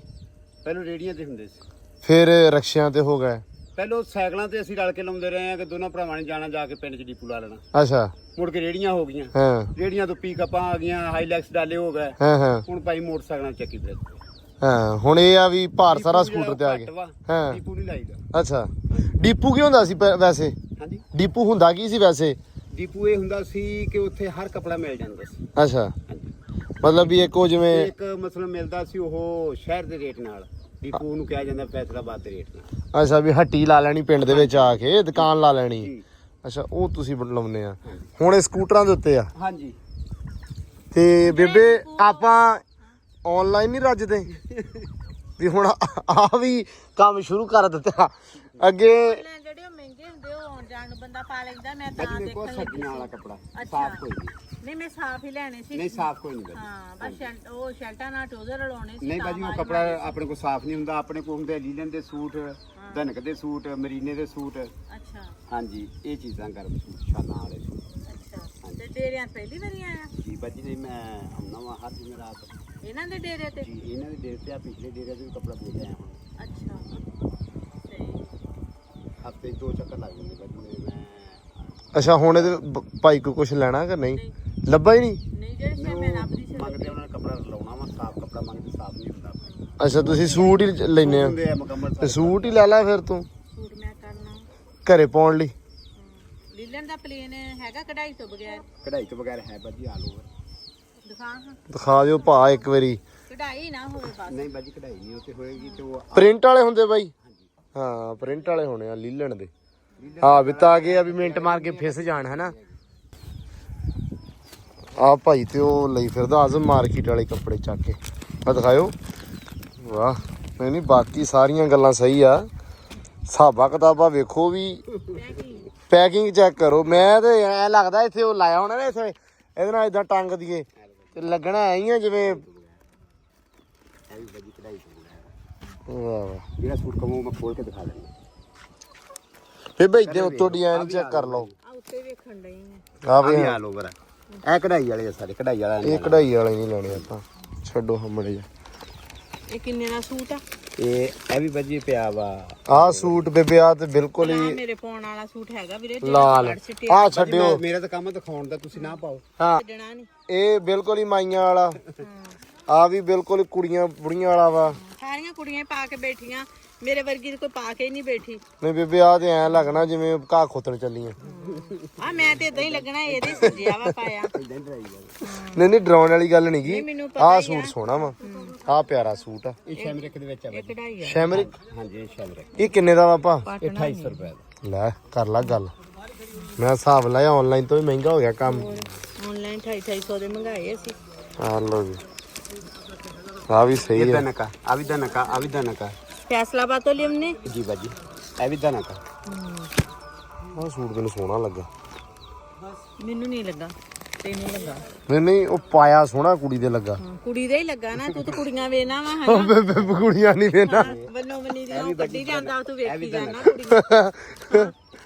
ਪਹਿਲਾਂ ਰੇੜੀਆਂ ਤੇ ਹੁੰਦੇ ਸੀ,
ਫਿਰ ਰਕਸ਼ਿਆਂ ਤੇ ਹੋ ਗਏ।
ਪਹਿਲਾਂ ਸਾਈਕਲਾਂ ਤੇ ਅਸੀਂ ਰਲ ਕੇ ਲਾਉਂਦੇ ਰਹੇ ਆ ਕਿ ਦੋਨਾਂ ਭਰਾਵਾਂ ਨੇ ਜਾਣਾ, ਜਾ ਕੇ ਪਿੰਡ 'ਚ ਡੀਪੂ ਲਾ ਲੈਣਾ।
ਅੱਛਾ
ਮੁੜ ਕੇ ਰੇੜੀਆਂ ਹੋ ਗਈਆਂ,
ਹਾਂ
ਰੇੜੀਆਂ ਤੋਂ ਪੀਕਅਪਾਂ ਆ ਗਈਆਂ, ਹਾਈਲੈਕਸ ਡਾਲੇ ਹੋ ਗਏ।
ਹਾਂ
ਹੁਣ ਭਾਈ ਮੋਟਰਸਾਈਕਲਾਂ ਚੱਕੀ ਫਿਰਦੇ।
ਹਾਂ ਹੁਣ ਇਹ ਆ ਵੀ ਭਾਰ ਸਾਰਾ ਸਕੂਟਰ ਤੇ ਆ ਗਿਆ। ਹਾਂ
ਡੀਪੂ ਨਹੀਂ ਲਾਈਦਾ।
ਅੱਛਾ ਡੀਪੂ ਕੀ ਹੁੰਦਾ ਸੀ ਵੈਸੇ?
ਹਾਂਜੀ
ਡੀਪੂ ਹੁੰਦਾ ਕੀ ਸੀ ਵੈਸੇ?
ਡੀਪੂ ਇਹ ਹੁੰਦਾ ਸੀ ਕਿ ਉੱਥੇ ਹਰ ਕੱਪੜਾ ਮਿਲ ਜਾਂਦਾ ਸੀ।
ਅੱਛਾ
ਹਾਂਜੀ,
ਮਤਲਬ ਵੀ ਇੱਕੋ ਜਿਵੇਂ
ਇੱਕ ਮਤਲਬ ਮਿਲਦਾ ਸੀ ਉਹ ਸ਼ਹਿਰ ਦੇ ਰੇਟ ਨਾਲ, ਡੀਪੂ ਨੂੰ ਕਿਹਾ ਜਾਂਦਾ ਫੈਸਲਾਬਾਦ ਦੇ ਰੇਟ ਨਾਲ।
ਅੱਛਾ ਵੀ ਹੱਟੀ ਲਾ ਲੈਣੀ ਪਿੰਡ ਦੇ ਵਿੱਚ ਆ ਕੇ, ਦੁਕਾਨ ਲਾ ਲੈਣੀ।
ਜੀ
ਅੱਛਾ ਉਹ ਤੁਸੀਂ ਲਾਉਂਦੇ ਆ। ਹੁਣ ਇਹ ਸਕੂਟਰਾਂ ਦੇ ਉੱਤੇ ਆ।
ਹਾਂਜੀ।
ਤੇ ਬੇਬੇ ਆਪਾਂ ਆਨਲਾਈਨ ਨਹੀਂ ਰੱਜਦੇ ਵੀ ਹੁਣ ਆ ਵੀ ਕੰਮ ਸ਼ੁਰੂ ਕਰ ਦਿੱਤਾ ਅੱਗੇ।
ਜਿਹੜੇ ਉਹ ਮਹਿੰਗੇ ਹੁੰਦੇ ਉਹ ਆਉਣ ਜਾਣ ਨੂੰ ਬੰਦਾ ਪਾ ਲੈਂਦਾ। ਮੈਂ ਤਾਂ
ਅੱਜ ਦੇਖੋ
ਦੇਖਣ
ਸੱਜਣਾ ਵਾਲਾ ਕੱਪੜਾ
ਅੱਛਾ।
ਸਾਫ ਕੋਈ ਨਹੀਂ।
ਨਹੀਂ ਮੈਂ ਸਾਫ ਹੀ ਲੈਣੇ ਸੀ।
ਨਹੀਂ ਸਾਫ ਕੋਈ ਨਹੀਂ।
ਹਾਂ ਬਸ ਉਹ ਸ਼ਰਟਾਂ ਨਾਲ ਟੋਜ਼ਰ ਲਾਉਣੇ ਸੀ।
ਨਹੀਂ ਬਾਜੀ ਉਹ ਕੱਪੜਾ ਆਪਣੇ ਕੋਲ ਸਾਫ ਨਹੀਂ ਹੁੰਦਾ। ਆਪਣੇ ਕੋਲ ਹੁੰਦੇ ਲੀਲਨ ਦੇ ਸੂਟ, ਧਨਕ ਦੇ ਸੂਟ, ਮਰੀਨੇ ਦੇ ਸੂਟ।
ਅੱਛਾ
ਹਾਂਜੀ ਇਹ ਚੀਜ਼ਾਂ ਗਰਮ ਸੂਟ, ਸ਼ਾਲਾਂ ਵਾਲੇ ਸੂਟ।
ਅੱਛਾ ਤੇ ਡੇਰਿਆਂ ਤੇ ਪਹਿਲੀ ਵਾਰੀ ਆਇਆ?
ਜੀ ਬਾਜੀ ਨਹੀਂ ਮੈਂ ਆਉਣਾ ਵਾ ਹਰ ਦਿਨ ਰਾਤ।
ਇਹਨਾਂ ਦੇ ਡੇਰੇ ਤੇ?
ਜੀ ਇਹਨਾਂ ਦੇ ਡੇਰੇ ਤੇ ਆ, ਪਿਛਲੇ ਡੇਰੇ ਤੇ ਵੀ ਕੱਪੜਾ ਦੇ ਕੇ ਆਇਆ ਹੁਣ।
ਅੱਛਾ ਸਹੀ।
ਹਫਤੇ 2 ਚੱਕਰ ਲੱਗ ਜਾਂਦੇ ਬਾਜੀ ਮੈਂ।
ਅੱਛਾ ਹੁਣ ਇਹਦੇ ਭਾਈ ਕੋ ਕੁਝ ਲੈਣਾ ਕਿ ਨਹੀਂ? ਲੱਭਾ ਹੀ ਨਹੀਂ।
ਨਹੀਂ ਜਿਹੜੇ ਸੇ ਮੈਂ ਰੱਬ ਦੀ
ਮੰਗਦੇ ਉਹਨਾਂ ਨੇ ਕੱਪੜਾ ਲਾਉਣਾ ਵਾ, ਸਾਫ ਕੱਪੜਾ ਮੰਗਦੇ, ਸਾਫ ਨਹੀਂ ਹੁੰਦਾ ਆਪਣੇ।
ਅੱਛਾ ਤੁਸੀਂ ਸੂਟ ਹੀ ਲੈਨੇ ਆ
ਹੁੰਦੇ ਆ ਮੁਕੰਮਲ
ਤੇ ਸੂਟ ਹੀ ਲੈ ਲੈ ਫਿਰ ਤੂੰ
ਸੂਟ ਮੈਂ ਕਰਨਾ
ਘਰੇ ਪਾਉਣ ਲਈ।
ਦਾ ਪਲੇਨ ਹੈਗਾ ਕਢਾਈ ਤੋਂ ਬਗੈਰ?
ਕਢਾਈ ਤੋਂ ਬਗੈਰ ਹੈ ਬਾਜੀ ਆਲ ਓਵਰ।
ਦਿਖਾ ਹਾਂ,
ਦਿਖਾ ਦਿਓ ਭਾ ਇੱਕ ਵਾਰੀ।
ਕਢਾਈ ਨਾ ਹੋਵੇ ਬਸ।
ਨਹੀਂ ਬਾਜੀ ਕਢਾਈ ਨਹੀਂ ਉਹ ਤੇ ਹੋਏਗੀ ਤੇ ਉਹ
ਪ੍ਰਿੰਟ ਵਾਲੇ ਹੁੰਦੇ ਬਾਈ? ਹਾਂ ਪ੍ਰਿੰਟ ਵਾਲੇ ਹੋਣੇ ਆ ਲੀਲਣ ਦੇ। ਹਾਂ ਵੀ ਤਾਂ ਕਿ ਆ ਵੀ ਮਿੰਟ ਮਾਰ ਕੇ ਫਿਸ ਜਾਣ ਹਨਾ। ਆ ਭਾਈ ਤੇ ਉਹ ਲਈ ਫਿਰਦਾ ਆਜ਼ਮ ਮਾਰਕੀਟ ਵਾਲੇ ਕੱਪੜੇ ਚੱਕ ਕੇ। ਆ ਦਿਖਾਇਓ। ਵਾਹ ਨਹੀਂ ਬਾਕੀ ਸਾਰੀਆਂ ਗੱਲਾਂ ਸਹੀ ਆ। ਹਿਸਾਬਾ ਕਿਤਾਬਾ ਵੇਖੋ ਵੀ। ਪੈਕਿੰਗ ਚੈੱਕ ਕਰੋ। ਮੈਂ ਤੇ ਐ ਲੱਗਦਾ ਇੱਥੇ ਉਹ ਲਾਇਆ ਹੋਣਾ ਨਾ ਇੱਥੇ ਇਹਦੇ ਨਾਲ ਇਦਾਂ ਟੰਗ ਦੀਏ ਤੇ ਲੱਗਣਾ ਐ ਹੀ ਆ ਜਿਵੇਂ।
ਬਾਜੀ ਕਢਾਈ ਤੋਂ ਬਗੈਰ।
ਵਾਹ ਵਾਹ
ਜਿਹੜਾ ਸੂਟ ਕਮੋ ਮੈਂ ਖੋਲ ਕੇ ਦਿਖਾ ਦਿੰਦਾ।
ਫੇ ਬਈ ਦੇ ਉੱਤੋਂ ਡਿਜ਼ਾਈਨ ਚੈੱਕ ਕਰ ਲਓ।
ਆ ਉੱਤੇ ਵੇਖਣ ਡਈ
ਆ ਵੀ
ਆਲ ਓਵਰ ਆ। ਇਹ ਕਢਾਈ ਵਾਲੇ ਆ ਸਾਰੇ, ਕਢਾਈ ਵਾਲਾ
ਇਹ ਕਢਾਈ ਵਾਲੇ ਨਹੀਂ ਲੈਣੇ ਆਪਾਂ। ਛੱਡੋ ਹਮੜੇ ਜਾ।
ਇਹ ਕਿੰਨੇ ਦਾ ਸੂਟ ਆ?
ਇਹ ਵੀ ਬਾਜੀ ਪਿਆ ਵਾ।
ਆਹ ਸੂਟ ਬੇਬੇ ਆ ਤੇ ਬਿਲਕੁਲ
ਆਹ
ਹੀ
ਮੇਰੇ ਪਾਉਣ ਵਾਲਾ ਸੂਟ ਹੈਗਾ ਵੀਰੇ।
ਲਾਲ। ਆ ਛੱਡਿਓ।
ਮੇਰਾ ਤਾਂ ਕੰਮ ਦਿਖਾਉਣ ਦਾ, ਤੁਸੀਂ ਨਾ ਪਾਓ।
ਹਾਂ
ਛੱਡਣਾ ਨਹੀਂ।
ਇਹ ਬਿਲਕੁਲ ਹੀ ਮਾਈਆਂ ਵਾਲਾ। ਆ ਵੀ ਬਿਲਕੁਲ ਕੁੜੀਆਂ ਬੁੜੀਆਂ ਵਾਲਾ ਵਾ।
ਸਾਰੀਆਂ ਕੁੜੀਆਂ ਪਾ ਕੇ ਬੈਠੀਆਂ, ਮੇਰੇ ਵਰਗੀ ਕੋਈ ਪਾ ਕੇ ਹੀ ਨਹੀਂ ਬੈਠੀ।
ਨਹੀਂ ਬੇਬੇ ਆ ਤੇ ਐ ਲੱਗਣਾ ਜਿਵੇਂ ਘਾਹ ਖੋਤਣ ਚੱਲੀਆਂ।
ਆ ਮੈਂ ਤੇ ਇਦਾਂ ਹੀ ਲੱਗਣਾ, ਇਹਦੇ ਸੱਜਿਆ ਵਾ ਪਾਇਆ।
ਨਹੀਂ ਨਹੀਂ ਡਰਾਉਣ ਵਾਲੀ ਗੱਲ ਨਹੀਂ ਗੀ।
ਨਹੀਂ, ਮੈਨੂੰ ਪਤਾ
ਆਹ
ਹੀ
ਸੂਟ ਸੋਹਣਾ ਵਾ। ਆਹ ਪਿਆਰਾ ਸੂਟ ਆ।
ਇਹ ਸ਼ੈਮਰਿਕ ਦੇ ਵਿੱਚ ਆ
ਇਹ
ਬਾਜੀ।
ਕਢਾਈ ਆ।
ਸ਼ੈਮਰਿਕ।
ਹਾਂਜੀ ਇਹ ਸ਼ੈਮਰਿਕ।
ਇਹ ਕਿੰਨੇ ਦਾ ਵਾ ਆਪਾਂ?
ਇਹ 2800 ਰੁਪਏ ਦਾ।
ਲੈ ਕਰ ਲਾ ਗੱਲ। ਮੈਂ ਹਿਸਾਬ ਲਾਇਆ ਆਨਲਾਈਨ ਤੋਂ ਵੀ ਮਹਿੰਗਾ ਹੋ ਗਿਆ ਕੰਮ।
ਆਨਲਾਈਨ 250 ਦੇ ਮੰਗਾਏ ਅਸੀਂ।
ਆ ਲੋ ਜੀ। ਆ ਵੀ ਸਹੀ
ਇਹ
ਹੈ।
ਦਨਕਾ, ਆ ਵੀ ਦਨਕਾ, ਆ ਵੀ ਦਨਕਾ।
ਫੈਸਲਾਬਾਦ ਤੋਂ ਲਿਆਉਣੇ
ਜੀ ਬਾਜੀ ਇਹ ਵੀ ਦਨਕਾ।
ਆਹ ਸੂਟ ਮੈਨੂੰ ਸੋਹਣਾ ਲੱਗਾ।
ਮੈਨੂੰ ਨਹੀਂ ਲੱਗਾ, ਤੈਨੂੰ ਲੱਗਾ।
ਨਹੀਂ ਨਹੀਂ ਉਹ ਪਾਇਆ ਸੋਹਣਾ ਕੁੜੀ ਦੇ ਲੱਗਾ।
ਕੁੜੀ ਦਾ ਹੀ ਲੱਗਾ ਨਾ, ਤੂੰ ਤਾਂ ਕੁੜੀਆਂ ਵੇਨਾ ਵਾ
ਉਹ
ਹਨਾ।
ਬੇਬੇ ਕੁੜੀਆਂ ਨਹੀਂ ਵੇਨਾ।
ਬੰਨੋ ਬੰਨੀ ਦੀ ਉਹ ਕੱਢੀ ਜਾਂਦਾ, ਤੂੰ ਵੇਖੀ ਜਾਣਾ ਕੁੜੀਆਂ।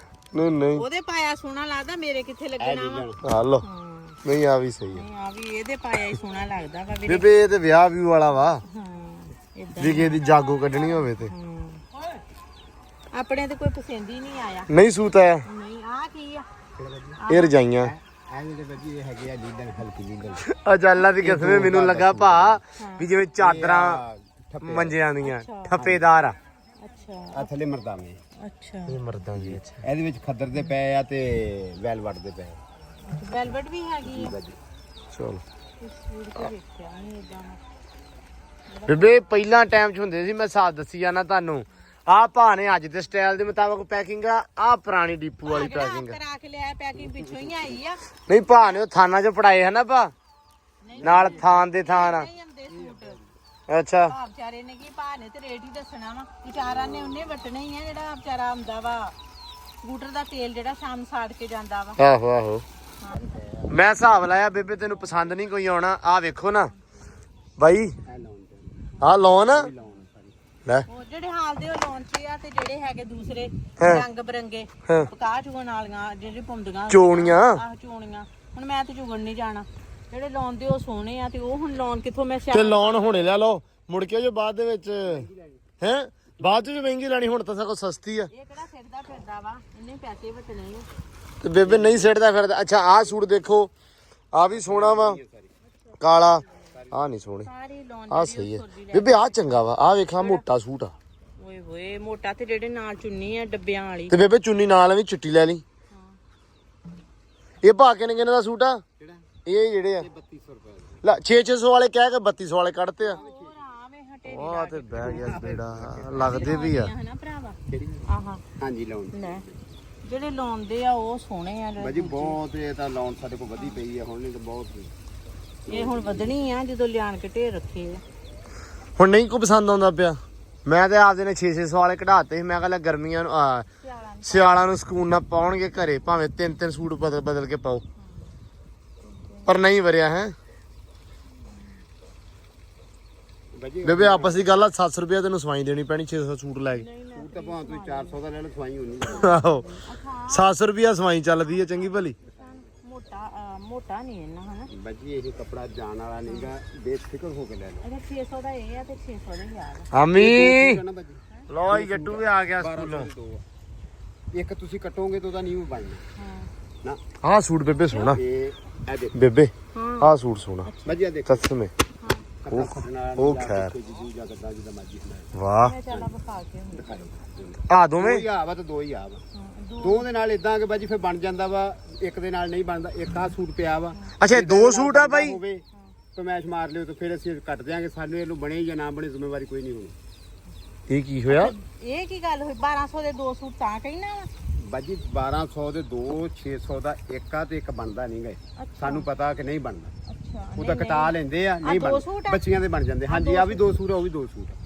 ਨਹੀਂ ਨਹੀਂ
ਉਹਦੇ ਪਾਇਆ ਸੋਹਣਾ ਲੱਗਦਾ, ਮੇਰੇ ਕਿੱਥੇ ਲੱਗਣਾ ਵਾ।
ਆ ਲੋ।
ਹਾਂ
ਨਹੀਂ ਆ ਵੀ ਸਹੀ ਹੈ।
ਨਹੀਂ, ਆ ਵੀ ਇਹਦੇ ਪਾਇਆ ਹੀ ਸੋਹਣਾ ਲੱਗਦਾ ਵਾ ਵੀਰੇ।
ਬੇਬੇ ਇਹ ਤੇ ਵਿਆਹ ਵੀ ਵਾਲਾ ਵਾ।
ਹਾਂ ਇਦਾਂ
ਵੀ ਕਿਸੇ ਦੀ ਜਾਗੋ ਕੱਢਣੀ ਹੋਵੇ ਤੇ।
ਆਪਣੇ ਤੇ ਕੋਈ ਪਸੰਦ ਹੀ ਨਹੀਂ ਆਇਆ।
ਨਹੀਂ ਸੂਤ ਆਇਆ।
ਨਹੀਂ ਆ ਕੀ ਆ?
ਇਹ ਰਜਾਈਆਂ।
ਇਹਦੇ ਦੇ ਬਾਜੀ ਇਹ ਹੈਗੇ ਆ ਲੀਡਨ, ਹਲਕੀ ਲੀਡਨ।
ਅਜਾਲਾ ਦੀ ਕਸਮੇ ਮੈਨੂੰ ਲੱਗਾ ਭਾ ਵੀ ਜਿਵੇਂ ਚਾਦਰਾਂ ਮੰਜਿਆਂ ਦੀਆਂ ਠੱਪੇਦਾਰ ਆ।
ਅੱਛਾ
ਆ ਥੱਲੇ ਮਰਦਾਵੇਂ।
ਅੱਛਾ
ਇਹ ਮਰਦਾਂ ਦੀ। ਅੱਛਾ
ਇਹਦੇ ਵਿੱਚ ਖੱਦਰ ਦੇ ਪਏ ਆ ਤੇ ਵੈਲਵਟ ਦੇ ਪਏ।
ਵੈਲਵਟ ਵੀ ਹੈਗੀ ਆ।
ਬਾਜੀ
ਚਲੋ
ਇਸ ਸੂਟ ਤੇ ਵੇਖਿਆ ਨਹੀਂ ਇਦਾਂ।
ਬੇਬੇ ਪਹਿਲਾਂ ਟਾਈਮ 'ਚ ਹੁੰਦੇ ਸੀ, ਮੈਂ ਸਾਥ ਦੱਸੀ ਜਾਣਾ ਤੁਹਾਨੂੰ। ਆਹ ਭਾ ਨੇ ਅੱਜ ਦੇ ਸਟਾਈਲ ਦੇ ਮੁਤਾਬਕ ਪੈਕਿੰਗ ਆ। ਆਹ ਪੁਰਾਣੀ ਡੀਪੂ ਵਾਲੀ ਪੈਕਿੰਗ ਆ।
ਕਰਾ ਕੇ ਲਿਆ ਪੈਕਿੰਗ ਪਿੱਛੋਂ ਹੀ ਆਈ ਆ।
ਨਹੀਂ ਭਾ ਨੇ ਉਹ ਥਾਨਾਂ 'ਚ ਪੜਾਏ ਹੈ ਨਾ ਭਾ, ਨਾਲ ਥਾਨ ਦੇ ਥਾਨ।
ਨਹੀਂ ਆਉਂਦੇ ਸੂਟ।
ਅੱਛਾ
ਭਾ ਵਿਚਾਰੇ ਨੇ ਕੀ ਭਾ ਨੇ ਤੇ ਰੇਟ ਹੀ ਦੱਸਣਾ ਵਾ। ਵਿਚਾਰਾ ਨੇ ਉਹਨੇ ਵਟਣਾ ਹੀ ਆ ਜਿਹੜਾ ਵਿਚਾਰਾ ਆਉਂਦਾ ਵਾ। ਸਕੂਟਰ ਦਾ ਤੇਲ ਜਿਹੜਾ ਸ਼ਾਮ ਸਾੜ ਕੇ ਜਾਂਦਾ ਵਾ।
ਆਹੋ ਆਹੋ। ਮੈਂ ਹਿਸਾਬ ਲਾਇਆ ਬੇਬੇ ਤੈਨੂੰ ਪਸੰਦ ਨਹੀਂ ਕੋਈ ਆਉਣਾ। ਆਹ ਵੇਖੋ ਨਾ ਬਾਈ, ਆਹ ਲੋਨ ਲੈ।
ਉਹ ਜਿਹੜੇ ਹਾਲ ਦੇ ਉਹ ਲਾਂਚੇ ਆ ਤੇ ਜਿਹੜੇ ਹੈਗੇ ਦੂਸਰੇ ਰੰਗ ਬਰੰਗੇ ਪਕਾ ਚੁਗਣ ਵਾਲੀਆਂ ਜਿਹੜੇ ਪਾਉਂਦੀਆਂ
ਚੋਣੀਆਂ।
ਆਹ ਚੋਣੀਆਂ। ਹੁਣ ਮੈਂ ਤੇ ਚੁਗਣ ਨਹੀਂ ਜਾਣਾ। ਜਿਹੜੇ ਲਾਉਣ ਦੇ ਉਹ ਸੋਹਣੇ ਆ ਤੇ ਉਹ ਹੁਣ ਲਾਉਣ ਕਿੱਥੋਂ ਮੈਂ
ਤੇ ਲੋਨ ਹੁਣੇ ਲੈ ਲਓ, ਮੁੜ ਕੇ ਜੋ ਬਾਅਦ ਦੇ ਵਿੱਚ ਹੈ ਬਾਅਦ ਚ ਜੋ ਮਹਿੰਗੀ ਲੈਣੀ। ਹੁਣ ਤਾਂ ਸਗੋਂ ਸਸਤੀ ਆ।
ਇਹ ਕਿਹੜਾ ਸਿਰਦਾ ਫਿਰਦਾ ਵਾ, ਇਹਨੇ ਪੈਸੇ ਵਟਣੇ ਆ।
ਤੇ ਬੇਬੇ ਨਹੀਂ ਸਿੱਟਦਾ ਫਿਰਦਾ। ਅੱਛਾ ਆਹ ਸੂਟ ਦੇਖੋ, ਆਹ ਵੀ ਸੋਹਣਾ ਵਾ ਕਾਲਾ। ਆਹ ਨਹੀਂ ਸੋਹਣੇ,
ਸਾਰੀ ਲਾਉਣ
ਆਹ ਸਹੀ ਹੈ ਬੇਬੇ। ਆਹ ਚੰਗਾ ਵਾ। ਆਹ ਵੇਖਾਂ ਮੋਟਾ ਸੂਟ ਆ।
ਓਏ ਹੋਏ ਮੋਟਾ ਤੇ ਜਿਹੜੇ ਨਾਲ ਚੁੰਨੀ ਆ ਡੱਬਿਆਂ ਵਾਲੀ।
ਤੇ ਬੇਬੇ ਚੁੰਨੀ ਨਾਲ ਵੀ ਚਿੱਟੀ ਲੈ ਲਈ। ਇਹ ਭਾ ਕਿੰਨੇ ਕਿੰਨੇ ਦਾ ਸੂਟ ਆ? ਇਹ ਜਿਹੜੇ ਆ
3200 ਰੁਪਏ ਦਾ।
ਲੈ 600 ਵਾਲੇ ਕਹਿ ਕੇ 3200 ਵਾਲੇ ਕੱਢਤੇ ਆ।
ਹੋਰ ਆਵੇਂ ਹਟੇ
ਆਹ ਤੇ ਬਹਿ ਗਿਆ ਬੇੜਾ। ਲੱਗਦੇ ਵੀ ਆ।
ਹਨਾ ਭਰਾਵਾ। ਆਹਾ
ਹਾਂਜੀ ਲਾਉਣ
ਲੈ ਜਿਹੜੇ ਲਾਉਂਦੇ ਆ ਉਹ ਸੋਹਣੇ ਆ।
ਬਾਜੀ ਬਹੁਤ। ਇਹ ਤਾਂ ਲਾਉਣ ਸਾਡੇ ਕੋਲ ਵਧੀ ਪਈ ਆ ਹੁਣ, ਨਹੀਂ ਤਾਂ ਬਹੁਤ।
ਇਹ ਹੁਣ ਵਧਣੀ ਆ ਜਦੋਂ ਲਿਆਣ ਕੇ ਢੇਰ ਰੱਖੇ ਆ।
ਹੁਣ ਨਹੀਂ ਕੋ ਪਸੰਦ ਆਉਂਦਾ ਪਿਆ। ਮੈਂ ਤੇ ਆਪਦੇ ਨੇ 600 ਵਾਲੇ ਕਢਾਤੇ ਸੀ। ਮੈਂ ਕਹਿੰਦਾ ਗਰਮੀਆਂ ਨੂੰ ਸਿਆਲਾਂ ਨੂੰ ਸਕੂਨ ਨਾਲ ਪਾਉਣਗੇ ਘਰੇ, ਭਾਵੇਂ 3-3 ਸੂਟ ਬਦਲ ਬਦਲ ਕੇ ਪਾਓ। ਪਰ ਨਹੀਂ ਵਰਿਆ ਹੈ ਬੇਬੇ। ਆਪਸ ਦੀ ਗੱਲ ਆ 700 ਰੁਪਏ ਤੈਨੂੰ ਸਵਾਈ ਦੇਣੀ ਪੈਣੀ 600 ਸੂਟ ਲੈ ਕੇ।
ਸੂਟ ਤਾਂ ਭਾਵੇਂ ਤੁਸੀਂ 400 ਦਾ ਲੈ ਲਓ, ਸਵਾਈ ਹੋਣੀ।
ਆਹੋ 700 ਰੁਪਏ ਸਵਾਈ ਚੱਲਦੀ ਹੈ ਚੰਗੀ ਭਲੀ।
ਮੋਟਾ ਨਹੀਂ ਇਹਨਾਂ ਹਨਾ।
ਬਾਜੀ ਇਹ ਕੱਪੜਾ ਜਾਣ ਵਾਲਾ ਨਹੀਂਗਾ, ਬੇਫਿਕਰ ਹੋ ਕੇ ਲੈ ਲਓ।
ਅਗਰ 600 ਦਾ ਇਹ ਆ ਤੇ 600 ਦਾ ਹੀ ਆ।
ਆਮੀ
ਨਾ ਬਾਜੀ
ਲੋ ਜੀ ਗੱਟੂ ਵੀ ਆ ਗਿਆ ਸਕੂਲੋਂ।
ਇੱਕ ਤੁਸੀਂ ਕੱਟੋਗੇ ਤਾਂ ਉਹਦਾ ਨਹੀਂ ਬਣਨਾ
ਹਾਂ
ਨਾ।
ਆਹ ਸੂਟ ਬੇਬੇ ਸੋਹਣਾ।
ਇਹ ਦੇਖੋ
ਬੇਬੇ ਆਹ ਸੂਟ ਸੋਹਣਾ
ਬਾਜੀ, ਆ ਦੇਖੋ
ਕਸਮੇ। ਉਹ ਖੈਰ ਵਾਹ
ਮੈਂ ਚੱਲ ਵਿਖਾ ਕੇ ਹੁਣ
ਆ
ਦੋ
ਦੋਵੇਂ
ਹੀ ਆ ਵਾ ਤੇ ਦੋ ਹੀ ਆ ਵਾ ਦੋ ਦੇ ਨਾਲ ਇਦਾਂ ਕਿ ਬਾਜੀ ਫਿਰ ਬਣ ਜਾਂਦਾ ਵਾ ਇੱਕ ਦੇ ਨਾਲ ਨਹੀਂ ਬਣਦਾ ਇੱਕ ਆ ਸੂਟ ਪਿਆ ਵਾ
ਅੱਛਾ ਦੋ ਸੂਟ ਆ ਬਾਈ
ਹੋਵੇ ਕਮੈਸ਼ ਮਾਰ ਲਿਓ ਤੇ ਫਿਰ ਅਸੀਂ ਕੱਟ ਦਿਆਂਗੇ ਸਾਨੂੰ ਇਹਨੂੰ ਬਣੇ ਜਾਂ ਨਾ ਬਣੇ ਜ਼ਿੰਮੇਵਾਰੀ ਕੋਈ ਨਹੀਂ ਹੋਣੀ
ਇਹ ਕੀ ਹੋਇਆ
ਇਹ ਕੀ ਗੱਲ ਹੋਈ 1200 ਦੇ ਦੋ ਸੂਟ ਤਾਂ ਕਹਿਣਾ ਵਾ
ਬਾਜੀ 1200 ਦੇ 2 600 ਦਾ ਇੱਕ ਆ ਤੇ ਇੱਕ ਬਣਦਾ ਨਹੀਂ ਗਏ ਸਾਨੂੰ ਪਤਾ ਕਿ ਨਹੀਂ ਬਣਦਾ
ਅੱਛਾ
ਉਹ ਤਾਂ ਕਟਾ ਲੈਂਦੇ ਆ ਨਹੀਂ
ਦੋ ਸੂਟ
ਬਣ
ਆ?
ਬੱਚੀਆਂ ਦੇ ਬਣ ਜਾਂਦੇ ਹਾਂਜੀ ਆ ਵੀ ਦੋ ਸੂਟ ਆ ਉਹ ਵੀ ਦੋ ਸੂਟ ਆ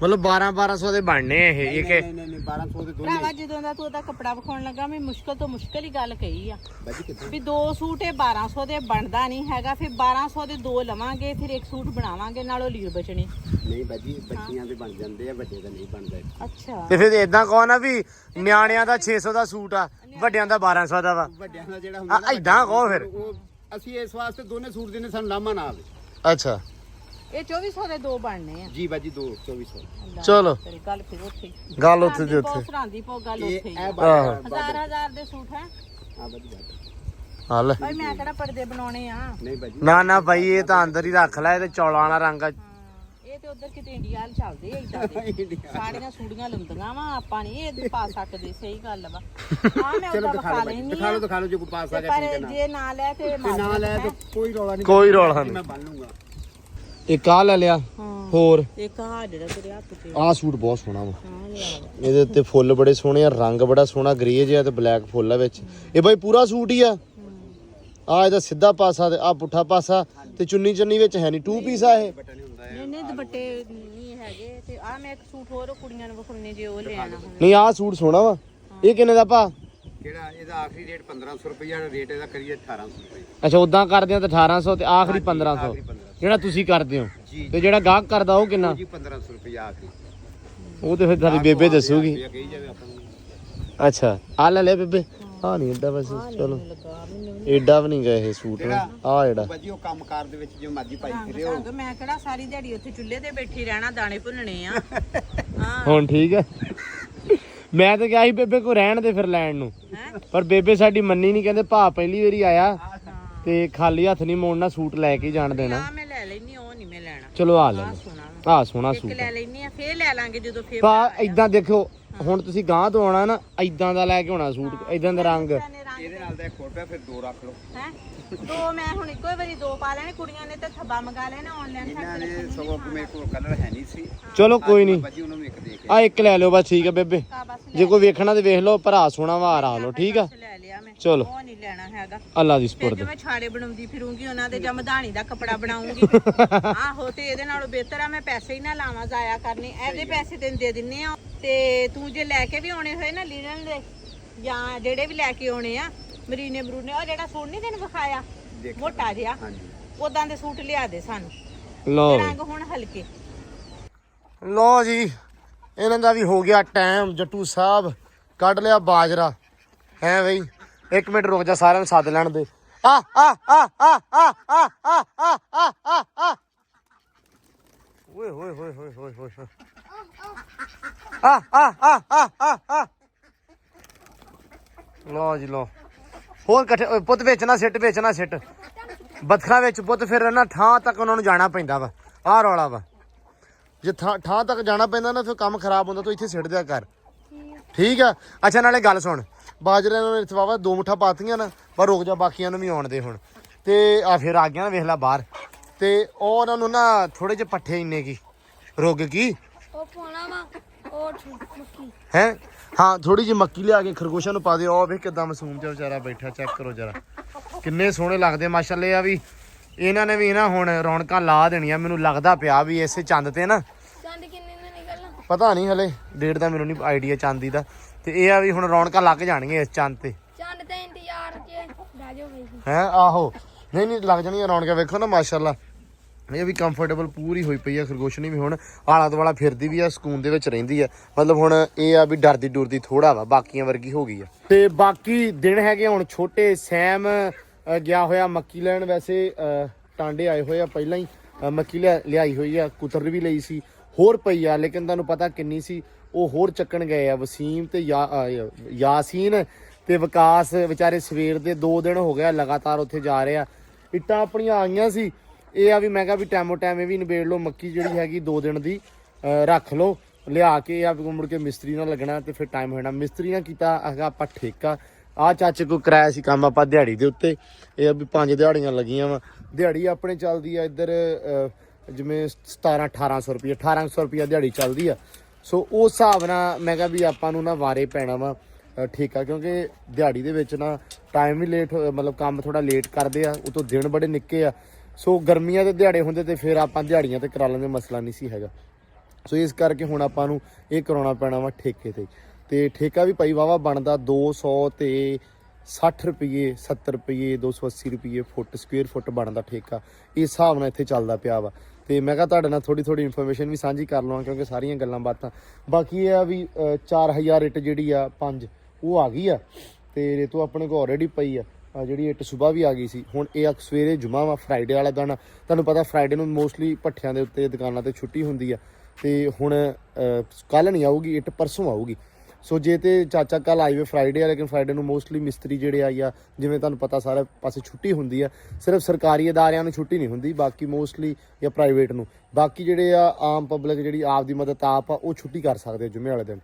ਮਤਲਬ 1200 ਦੇ ਬਣਨੇ ਇਹ ਇੱਕ
ਨਹੀਂ 1200 ਦੇ ਦੋਨੇ
ਭਰਾਵਾ ਜਦੋਂ ਦਾ ਤੂੰ ਉਹਦਾ ਕੱਪੜਾ ਵਿਖਾਉਣ ਲੱਗਾ ਮੈਂ ਮੁਸ਼ਕਲ ਤੋਂ ਮੁਸ਼ਕਲ ਹੀ ਗੱਲ ਕਹੀ ਆ
ਬਾਜੀ ਕਿੱਥੇ
ਵੀ ਦੋ ਸੂਟ ਇਹ 1200 ਦੇ ਬਣਦਾ ਨਹੀਂ ਹੈਗਾ ਫਿਰ 1200 ਦੇ ਦੋ ਲਵਾਂਗੇ ਫਿਰ ਇੱਕ ਸੂਟ ਬਣਾਵਾਂਗੇ ਨਾਲੋਂ ਲੀਰ ਬਚਣੀ
ਨਹੀਂ ਬਾਜੀ ਬੱਚੀਆਂ ਦੇ ਬਣ ਜਾਂਦੇ ਆ ਵੱਡੇ ਦਾ ਨਹੀਂ ਬਣਦਾ
ਅੱਛਾ
ਤੇ ਫਿਰ ਇਦਾਂ ਕਹੋ ਨਾ ਵੀ ਨਿਆਣਿਆਂ ਦਾ 600 ਦਾ ਸੂਟ ਆ ਵੱਡਿਆਂ ਦਾ 1200 ਦਾ ਵਾ
ਵੱਡਿਆਂ ਦਾ ਜਿਹੜਾ ਹੁੰਦਾ
ਆ ਇਦਾਂ ਕਹੋ ਫਿਰ
ਉਹ ਅਸੀਂ ਇਸ ਵਾਸਤੇ ਦੋਨੇ ਸੂਟ ਦੇਣੇ ਸਾਨੂੰ ਲਾਮਾ ਨਾ ਆਵੇ
ਅੱਛਾ
ਇਹ 2400 ਦੇ ਦੋ ਬਣਨੇ ਆ
ਜੀ ਬਾਜੀ 2400
ਅੱਲਾ,
ਚਲੋ
ਤੇਰੀ ਗੱਲ ਫਿਰ ਉੱਥੇ ਹੀ।
ਗੱਲ ਉੱਥੇ ਦੀ ਉੱਥੇ
ਸਰਾਂਦੀ ਪੋ ਗੱਲ
ਇਹ
ਉੱਥੇ ਹੀ
ਇਹ
ਆ।
ਆਹੋ।
ਹਜ਼ਾਰ ਦੇ ਸੂਟ ਹੈ
ਹਾਂ ਬਾਜੀ
ਹਲ
ਭਾਈ ਮੈਂ ਕਿਹੜਾ ਪਰਦੇ ਬਣਾਉਣੇ ਆ
ਨਹੀਂ ਬਾਜੀ
ਨਾ ਨਾ ਭਾਈ ਇਹ ਤਾਂ ਅੰਦਰ ਹੀ ਰੱਖ ਲੈ ਇਹ ਤੇ ਚੌਲਾਂ ਵਾਲਾ ਰੰਗ ਆ
ਇਹ ਤੇ ਉਧਰ ਕਿਤੇ ਇੰਡੀਆ ਵਾਲ ਚੱਲਦੇ ਆ ਇਦਾਂ ਦੇ ਸਾੜੀਆਂ ਸੂੜੀਆਂ ਲੰਦੀਆਂ ਵਾ ਆਪਾਂ ਨਹੀਂ ਇਹ ਪਾ ਸਕਦੇ ਸਹੀ ਗੱਲ ਵਾ ਆ ਮੈਂ
ਚਲੋ
ਉਹਦਾ
ਦਿਖਾ
ਵਿਖਾ
ਲਓ
ਲੈਣੀ
ਦਿਖਾ ਲਓ ਜੇ ਕੋਈ ਪਾਸ ਆ
ਤੇ
ਗਿਆ
ਪਰ
ਠੀਕ ਹੈ
ਜੇ ਨਾ ਲੈ ਤੇ
ਨਾ ਲੈ ਤਾਂ ਕੋਈ ਰੌਲਾ ਨਹੀਂ
ਕੋਈ ਰੌਲਾ ਨਹੀਂ
ਮੈਂ ਬੰਨ ਲੂੰਗਾ
ਇੱਕ ਆ ਲੈ ਲਿਆ
ਹਾਂ
ਹੋਰ
ਇੱਕ ਆ ਜਿਹੜਾ ਤੇਰੇ ਹੱਥ ਤੇ
ਆਹ ਸੂਟ ਬਹੁਤ ਸੋਹਣਾ ਵਾ
ਹਾਂ ਲਿਆ ਵਾ।
ਇਹਦੇ ਉੱਤੇ ਫੁੱਲ ਬੜੇ ਸੋਹਣੇ ਆ ਰੰਗ ਬੜਾ ਸੋਹਣਾ ਗ੍ਰੇ ਜਿਹਾ ਤੇ ਬਲੈਕ ਫੁੱਲ ਆ ਵਿੱਚ ਇਹ ਬਾਈ ਪੂਰਾ ਸੂਟ ਹੀ ਆ ਆ ਇਹਦਾ ਸਿੱਧਾ ਪਾਸਾ ਤੇ ਆ ਪੁੱਠਾ ਪਾਸਾ ਤੇ ਚੁੰਨੀ ਚੁੰਨੀ ਵਿੱਚ ਹੈ ਨਹੀਂ 2 ਪੀਸ ਆ ਇਹ
ਨਹੀਂ ਨਹੀਂ ਦੁਪੱਟੇ ਨਹੀਂ ਹੈਗੇ ਤੇ ਆ ਮੈਂ ਇੱਕ ਸੂਟ ਹੋਰ ਕੁੜੀਆਂ ਨੂੰ ਵਿਖਾਉਣੇ ਜੇ ਉਹ ਲੈਣਾ ਹੋਵੇ
ਨਹੀਂ ਆਹ ਸੂਟ ਸੋਹਣਾ ਵਾ ਇਹ ਕਿੰਨੇ ਦਾ ਭਾ
ਕਿਹੜਾ ਇਹਦਾ ਆਖਰੀ ਰੇਟ 1500 ਰੁਪਈਆ ਰੇਟ ਇਹਦਾ ਕਰੀਏ 1800 ਰੁਪਏ
ਅੱਛਾ ਉਦਾਂ ਕਰਦੇ ਆ ਤਾਂ 1800 ਤੇ ਆਖਰੀ 1500 ਜਿਹੜਾ ਤੁਸੀਂ ਕਰਦੇ ਹੋ
ਜੀ
ਤੇ ਜਿਹੜਾ ਗਾਹਕ ਕਰਦਾ ਉਹ ਕਿੰਨਾ
ਜੀ 1500 ਰੁਪਈਆ ਆਖਰੀ
ਉਹ ਤੇ ਫਿਰ ਤੁਹਾਡੀ ਬੇਬੇ ਦੱਸੂਗੀ
ਰੁਪਈਆ ਕਹੀ ਜਾਵੇ ਆਪਾਂ ਨੂੰ
ਅੱਛਾ ਆ ਲੈ ਲੈ ਬੇਬੇ ਆ ਨਹੀਂ ਏਡਾ ਬਸ ਚਲੋ ਏਡਾ ਵੀ ਨਹੀਂ ਗਾ ਇਹ ਸੂਟ ਆ ਜਿਹੜਾ
ਬਾਜੀ ਉਹ ਕੰਮਕਾਰ ਦੇ ਵਿੱਚ ਜੋ ਮਰਜੀ ਪਾਈ ਫਿਰੇ
ਰੰਗ ਮੈਂ ਕਿਹੜਾ ਸਾਰੀ ਦਿਹਾੜੀ ਉੱਥੇ ਚੁੱਲ੍ਹੇ ਤੇ ਬੈਠੀ ਰਹਿਣਾ ਦਾਣੇ ਭੁੰਨਣੇ ਆ ਹਾਂ
ਹੁਣ ਠੀਕ ਹੈ ਮੈਂ ਤਾਂ ਕਿਹਾ ਸੀ ਬੇਬੇ ਕੋ ਰਹਿਣ ਦੇ ਫਿਰ ਲੈਣ ਨੂੰ
ਹੈ
ਪਰ ਬੇਬੇ ਸਾਡੀ ਮੰਨੀ ਨਹੀਂ ਕਹਿੰਦੇ ਭਾ ਪਹਿਲੀ ਵਾਰੀ ਆਇਆ ਤੇ ਖਾਲੀ ਹੱਥ ਨਹੀਂ ਮੋੜਨਾ ਸੂਟ ਲੈ ਕੇ ਜਾਣ ਦੇਣਾ
ਆ ਮੈਂ ਲੈ ਲੈਣੀ ਉਹ ਨਹੀਂ ਮੈਂ ਲੈਣਾ
ਚਲੋ ਆ ਲੈ
ਆ ਸੋਨਾ
ਆ ਸੋਹਣਾ
ਇੱਕ
ਸੂਟ
ਲੈ ਲੈਣੀ ਆ ਫੇਰ ਲੈ ਲਾਂਗੇ ਜਦੋਂ ਫੇਰ
ਭਾ ਇਦਾਂ ਦੇਖੋ ਹੁਣ ਤੁਸੀਂ ਗਾਂਹ ਤੋਂ ਆਉਣਾ ਨਾ ਇਦਾਂ ਦਾ ਲੈ ਕੇ ਆਉਣਾ ਸੂਟ ਇਦਾਂ ਦਾ ਰੰਗ
ਇਹਦੇ ਨਾਲ ਦਾ ਇੱਕ ਹੋਰ ਪਿਆ ਫਿਰ ਦੋ ਰੱਖ ਲਓ
ਹੈ ਦੋ ਮੈਂ ਹੁਣ ਇੱਕੋ ਹੀ ਵਾਰੀ ਦੋ ਪਾ ਲੈਣੇ ਕੁੜੀਆਂ ਨੇ ਤਾਂ ਥੱਬਾ ਮੰਗਾ ਲੈਣਾ ਆਨਲਾਈਨ
ਇਹਨਾਂ ਨੇ ਸਗੋਂ ਮੇਰੇ ਕੋਲ ਕਲਰ ਹੈ ਨਹੀਂ ਸੀ
ਚਲੋ ਕੋਈ ਨਹੀਂ
ਬਾਜੀ ਉਹਨਾਂ ਨੂੰ ਇੱਕ ਦੇ ਕੇ
ਆ ਇੱਕ ਲੈ ਲਿਓ ਬਸ ਠੀਕ ਹੈ ਬੇਬੇ
ਕਾ ਬਸ
ਜੇ ਕੋਈ ਵੇਖਣਾ ਤੇ ਵੇਖ ਲਓ ਭਰਾ ਸੋਹਣਾ ਵਾ ਆ ਲਓ ਠੀਕ ਆ
ਲੈ ਲਿਆ ਮੈਂ
ਚਲੋ
ਉਹ ਨਹੀਂ ਲੈਣਾ ਹੈਗਾ
ਅੱਲਾ ਦੀ
ਫਿਰ
ਸਪੁਰਦ
ਜੇ ਮੈਂ ਛਾੜੇ ਬਣਾਉਂਦੀ ਫਿਰੂੰਗੀ ਉਹਨਾਂ ਦੇ ਜਾਂ ਮਧਾਣੀ ਦਾ ਕੱਪੜਾ ਬਣਾਉਂਗੀ ਆਹੋ ਤੇ ਇਹਦੇ ਨਾਲੋਂ ਬਿਹਤਰ ਆ ਮੈਂ ਪੈਸੇ ਹੀ ਨਾ ਲਾਵਾਂ ਜ਼ਾਇਆ ਕਰਨੇ ਇਹਦੇ ਪੈਸੇ ਤੈਨੂੰ ਦੇ ਦਿੰਨੇ ਆ ਤੇ ਤੂੰ ਜੇ ਲੈ ਕੇ ਵੀ ਆਉਣੇ ਹੋਏ ਨਾ ਲੀਨਨ ਦੇ ਜਾਂ ਜਿਹੜੇ ਵੀ ਲੈ ਕੇ ਆਉਣੇ ਆ ਮਰੀਨੇ ਮਰੂਨੇ ਉਹ ਜਿਹੜਾ ਸੂਟ ਨਹੀਂ ਤੈਨੂੰ ਵਿਖਾਇਆ ਮੋਟਾ ਜਿਹਾ
ਹਾਂਜੀ
ਉਦਾਂ ਦੇ ਸੂਟ ਲਿਆ ਦੇ ਸਾਨੂੰ
ਲਓ
ਰੰਗ ਹੁਣ ਹਲਕੇ
ਲਓ ਜੀ ਇਹਨਾਂ ਦਾ ਵੀ ਹੋ ਗਿਆ ਟਾਈਮ ਜੱਟੂ ਸਾਹਿਬ ਕੱਢ ਲਿਆ ਬਾਜਰਾ ਹੈ ਬਈ 1 ਮਿੰਟ ਰੁਕ ਜਾ ਸਾਰਿਆਂ ਨੂੰ ਸੱਦ ਲੈਣ ਦੇ ਆ ਆ ਆ ਆ ਆ ਆ ਆ ਆ ਆ ਆ ਓਏ ਹੋਏ ਹੋਏ ਹੋਏ ਹੋਏ ਹੋਏ ਆ ਆ ਆ ਆ ਆ ਆ ਲਓ ਜੀ ਲਓ ਹੋਰ ਇਕੱਠੇ ਪੁੱਤ ਵੇਚਣਾ ਸਿੱਟ ਬਥਖਾ ਵਿੱਚ ਪੁੱਤ ਫਿਰ ਨਾ ਠਾਂ ਤੱਕ ਉਹਨਾਂ ਨੂੰ ਜਾਣਾ ਪੈਂਦਾ ਵਾ ਆਹ ਰੌਲਾ ਵਾ ਜੇ ਠਾਂ ਤੱਕ ਜਾਣਾ ਪੈਂਦਾ ਨਾ ਫਿਰ ਕੰਮ ਖਰਾਬ ਹੁੰਦਾ ਤੂੰ ਇੱਥੇ ਸਿੱਟ ਦਿਆ ਕਰ ਠੀਕ ਆ ਅੱਛਾ ਨਾਲੇ ਗੱਲ ਸੁਣ ਬਾਜਰੇ ਨੂੰ ਇੱਥੇ ਵਾਵਾ 2 ਮੁੱਠਾ ਪਾਤੀਆਂ ਨਾ ਪਰ ਰੁਕ ਜਾ ਬਾਕੀਆਂ ਨੂੰ ਵੀ ਆਉਣ ਦੇ ਹੁਣ ਤੇ ਆ ਫਿਰ ਆ ਗਿਆ ਨਾ ਵੇਖ ਲੈ ਬਾਹਰ ਤੇ ਉਹ ਉਹਨਾਂ ਨੂੰ ਨਾ ਥੋੜੇ ਜਿਹੇ ਪੱਠੇ ਇੰਨੇ ਕੀ ਰੁਕ ਕੀ
ਉਹ ਪਾਉਣਾ ਵਾ ਉਹ ਮੱਕੀ
ਹੈ ਹਾਂ ਥੋੜੀ ਜਿਹੀ ਮੱਕੀ ਲਿਆ ਕੇ ਖਰਗੋਸ਼ਾਂ ਨੂੰ ਪਾ ਦੇ ਉਹ ਵੇਖ ਕਿਦਾਂ ਮਾਸੂਮ ਜਿਹਾ ਵਿਚਾਰਾ ਬੈਠਾ ਚੈੱਕ ਕਰੋ ਜਰਾ ਕਿੰਨੇ ਸੋਹਣੇ ਲੱਗਦੇ ਮਾਸ਼ਾਅੱਲਾ ਆ ਵੀ ਇਹਨਾਂ ਨੇ ਵੀ ਨਾ ਹੁਣ ਰੌਣਕਾਂ ਲਾ ਦੇਣੀਆਂ ਮੈਨੂੰ ਲੱਗਦਾ ਪਿਆ ਵੀ ਇਸੇ ਚੰਦ ਤੇ ਨਾ
ਚੰਦ ਕਿੰਨੇ ਨੇ ਨਿਕਲਣਾ
ਪਤਾ ਨਹੀਂ ਹਲੇ ਡੇਟ ਦਾ ਮੈਨੂੰ ਨਹੀਂ ਆਈਡੀਆ ਚਾਂਦੀ ਦਾ ਤੇ ਇਹ ਆ ਵੀ ਹੁਣ ਰੌਣਕਾਂ ਲੱਗ ਜਾਣਗੀਆਂ ਇਸ ਚੰਦ ਤੇ
ਚੰਦ ਤੇ ਇੰਤਜ਼ਾਰ ਚ ਬਹਿ ਜਾਓ ਬਈ
ਹੈ ਆਹੋ ਨਹੀਂ ਲੱਗ ਜਾਣੀਆਂ ਰੌਣਕਾਂ ਵੇਖੋ ਨਾ ਮਾਸ਼ਾਅੱਲਾ ਇਹ ਵੀ ਕੰਫਰਟੇਬਲ ਪੂਰੀ ਹੋਈ ਪਈ ਆ ਖਰਗੋਸ਼ਣੀ ਵੀ ਹੁਣ ਆਲਾ ਦੁਆਲਾ ਫਿਰਦੀ ਵੀ ਆ ਸਕੂਨ ਦੇ ਵਿੱਚ ਰਹਿੰਦੀ ਆ ਮਤਲਬ ਹੁਣ ਇਹ ਆ ਵੀ ਡਰਦੀ ਡੁਰਦੀ ਥੋੜਾ ਵਾ ਬਾਕੀਆਂ ਵਰਗੀ ਹੋ ਗਈ ਆ ਤੇ ਬਾਕੀ ਦਿਨ ਹੈਗੇ ਹੁਣ ਛੋਟੇ ਸੈਮ ਗਿਆ ਹੋਇਆ ਮੱਕੀ ਲੈਣ ਵੈਸੇ ਟਾਂਡੇ ਆਏ ਹੋਏ ਆ ਪਹਿਲਾਂ ਹੀ ਮੱਕੀ ਲਿਆਈ ਹੋਈ ਆ ਕੁਤਰ ਵੀ ਲਈ ਸੀ ਹੋਰ ਪਈ ਆ ਲੇਕਿਨ ਤੁਹਾਨੂੰ ਪਤਾ ਕਿੰਨੀ ਸੀ ਉਹ ਹੋਰ ਚੱਕਣ ਗਏ ਆ ਵਸੀਮ ਤੇ ਯਾਸੀਨ ਤੇ ਵਿਕਾਸ ਵਿਚਾਰੇ ਸਵੇਰ ਦੇ 2 ਦਿਨ ਹੋ ਗਿਆ ਲਗਾਤਾਰ ਉੱਥੇ ਜਾ ਰਹੇ ਆ ਇੱਟਾਂ ਆਪਣੀਆਂ ਆਈਆਂ ਸੀ ਇਹ ਆ ਵੀ ਮੈਂ ਕਿਹਾ ਵੀ ਟਾਈਮੋ ਟਾਈਮ ਇਹ ਵੀ ਨਿਬੇੜ ਲਓ ਮੱਕੀ ਜਿਹੜੀ ਹੈਗੀ 2 ਦਿਨ ਦੀ ਰੱਖ ਲਓ ਲਿਆ ਕੇ ਆ ਵੀ ਮੁੜ ਕੇ ਮਿਸਤਰੀ ਨਾਲ ਲੱਗਣਾ ਤੇ ਫਿਰ ਟਾਈਮ ਹੋਣਾ। ਮਿਸਤਰੀ ਨਾਲ ਕੀਤਾ ਹੈਗਾ ਆਪਾਂ ਠੇਕਾ। ਆ ਚਾਚੇ ਕੋ ਕਰਾਇਆ ਸੀ ਕੰਮ ਆਪਾਂ ਦਿਹਾੜੀ ਦੇ ਉੱਤੇ। ਇਹ ਆ ਵੀ 5 ਦਿਹਾੜੀਆਂ ਲੱਗੀਆਂ ਵਾ। ਦਿਹਾੜੀ ਆਪਣੇ ਚੱਲਦੀ ਆ ਇੱਧਰ ਜਿਵੇਂ 1700-1800 ਰੁਪਏ 1800 ਰੁਪਏ ਦਿਹਾੜੀ ਚੱਲਦੀ ਆ। ਸੋ ਉਸ ਹਿਸਾਬ ਨਾਲ ਮੈਂ ਕਿਹਾ ਵੀ ਆਪਾਂ ਨੂੰ ਨਾ ਵਾਰੇ ਪੈਣਾ ਵਾ ਠੇਕਾ, ਕਿਉਂਕਿ ਦਿਹਾੜੀ ਦੇ ਵਿੱਚ ਨਾ ਟਾਈਮ ਵੀ ਲੇਟ ਮਤਲਬ ਕੰਮ ਥੋੜਾ ਲੇਟ ਕਰਦੇ ਆ, ਉਤੋਂ ਦਿਨ ਬੜੇ ਨਿੱਕੇ ਆ। ਸੋ ਗਰਮੀਆਂ ਦੇ ਦਿਹਾੜੇ ਹੁੰਦੇ ਤੇ ਫਿਰ ਆਪਾਂ ਦਿਹਾੜੀਆਂ ਤੇ ਕਰਾ ਲੈਂਦੇ, ਮਸਲਾ ਨਹੀਂ ਸੀ ਹੈਗਾ। ਸੋ ਇਸ ਕਰਕੇ ਹੁਣ ਆਪਾਂ ਨੂੰ ਇਹ ਕਰਾਉਣਾ ਪੈਣਾ ਵਾ ਠੇਕੇ ਤੇ ਠੇਕਾ ਵੀ ਭਾਈ ਵਾਵਾ ਬਣਦਾ 200 ਤੇ 60 ਰੁਪਏ 70 ਰੁਪਏ 280 ਰੁਪਏ ਫੁੱਟ ਸਕੁਅਰ ਫੁੱਟ ਬਣਦਾ ਠੇਕਾ। ਇਸ ਹਿਸਾਬ ਨਾਲ ਇੱਥੇ ਚੱਲਦਾ ਪਿਆ ਵਾ। ਤੇ ਮੈਂ ਕਿਹਾ ਤੁਹਾਡੇ ਨਾਲ ਥੋੜੀ ਇਨਫੋਰਮੇਸ਼ਨ ਵੀ ਸਾਂਝੀ ਕਰ ਲਵਾਂ, ਕਿਉਂਕਿ ਸਾਰੀਆਂ ਗੱਲਾਂ ਬਾਤਾਂ ਬਾਕੀ ਇਹ ਆ ਵੀ 4000 ਇੱਟ ਜਿਹੜੀ ਆ 5 ਉਹ ਆ ਗਈ ਆ ਤੇ ਰੇਤੋਂ ਆਪਣੇ ਕੋਲ ਆਲਰੇਡੀ ਪਈ ਆ। ਜਿਹੜੀ ਇੱਟ ਸਵੇਰ ਵੀ ਆ ਗਈ ਸੀ। ਹੁਣ ਇਹ ਸਵੇਰੇ ਜੁਮਾ ਵਾ, ਫਰਾਈਡੇ ਵਾਲਾ ਦਿਨ। ਤੁਹਾਨੂੰ ਪਤਾ ਫਰਾਈਡੇ ਨੂੰ ਮੋਸਟਲੀ ਭੱਠਿਆਂ ਦੇ ਉੱਤੇ ਦੁਕਾਨਾਂ ਤੇ ਛੁੱਟੀ ਹੁੰਦੀ ਆ ਤੇ ਹੁਣ ਕੱਲ ਨਹੀਂ ਆਊਗੀ ਇੱਟ, ਪਰਸੋਂ ਆਊਗੀ। ਸੋ ਜੇ ਤੇ ਚਾਚਾ ਕੱਲ ਆਈ ਵੇ ਫਰਾਈਡੇ ਆ, ਲੇਕਿਨ ਫਰਾਈਡੇ ਨੂੰ ਮੋਸਟਲੀ ਮਿਸਤਰੀ ਜਿਹੜੇ ਆਈ ਆ, ਜਿਵੇਂ ਤੁਹਾਨੂੰ ਪਤਾ ਸਾਰੇ ਪਾਸੇ ਛੁੱਟੀ ਹੁੰਦੀ ਆ, ਸਿਰਫ ਸਰਕਾਰੀ ਅਦਾਰਿਆਂ ਨੂੰ ਛੁੱਟੀ ਨਹੀਂ ਹੁੰਦੀ, ਬਾਕੀ ਮੋਸਟਲੀ ਜਾਂ ਪ੍ਰਾਈਵੇਟ ਨੂੰ। ਬਾਕੀ ਜਿਹੜੇ ਆ ਆਮ ਪਬਲਿਕ ਜਿਹੜੀ ਆਪ ਦੀ ਮਦਦ ਆਪ ਆ ਉਹ ਛੁੱਟੀ ਕਰ ਸਕਦੇ ਜੁਮੇ ਵਾਲੇ ਦਿਨ।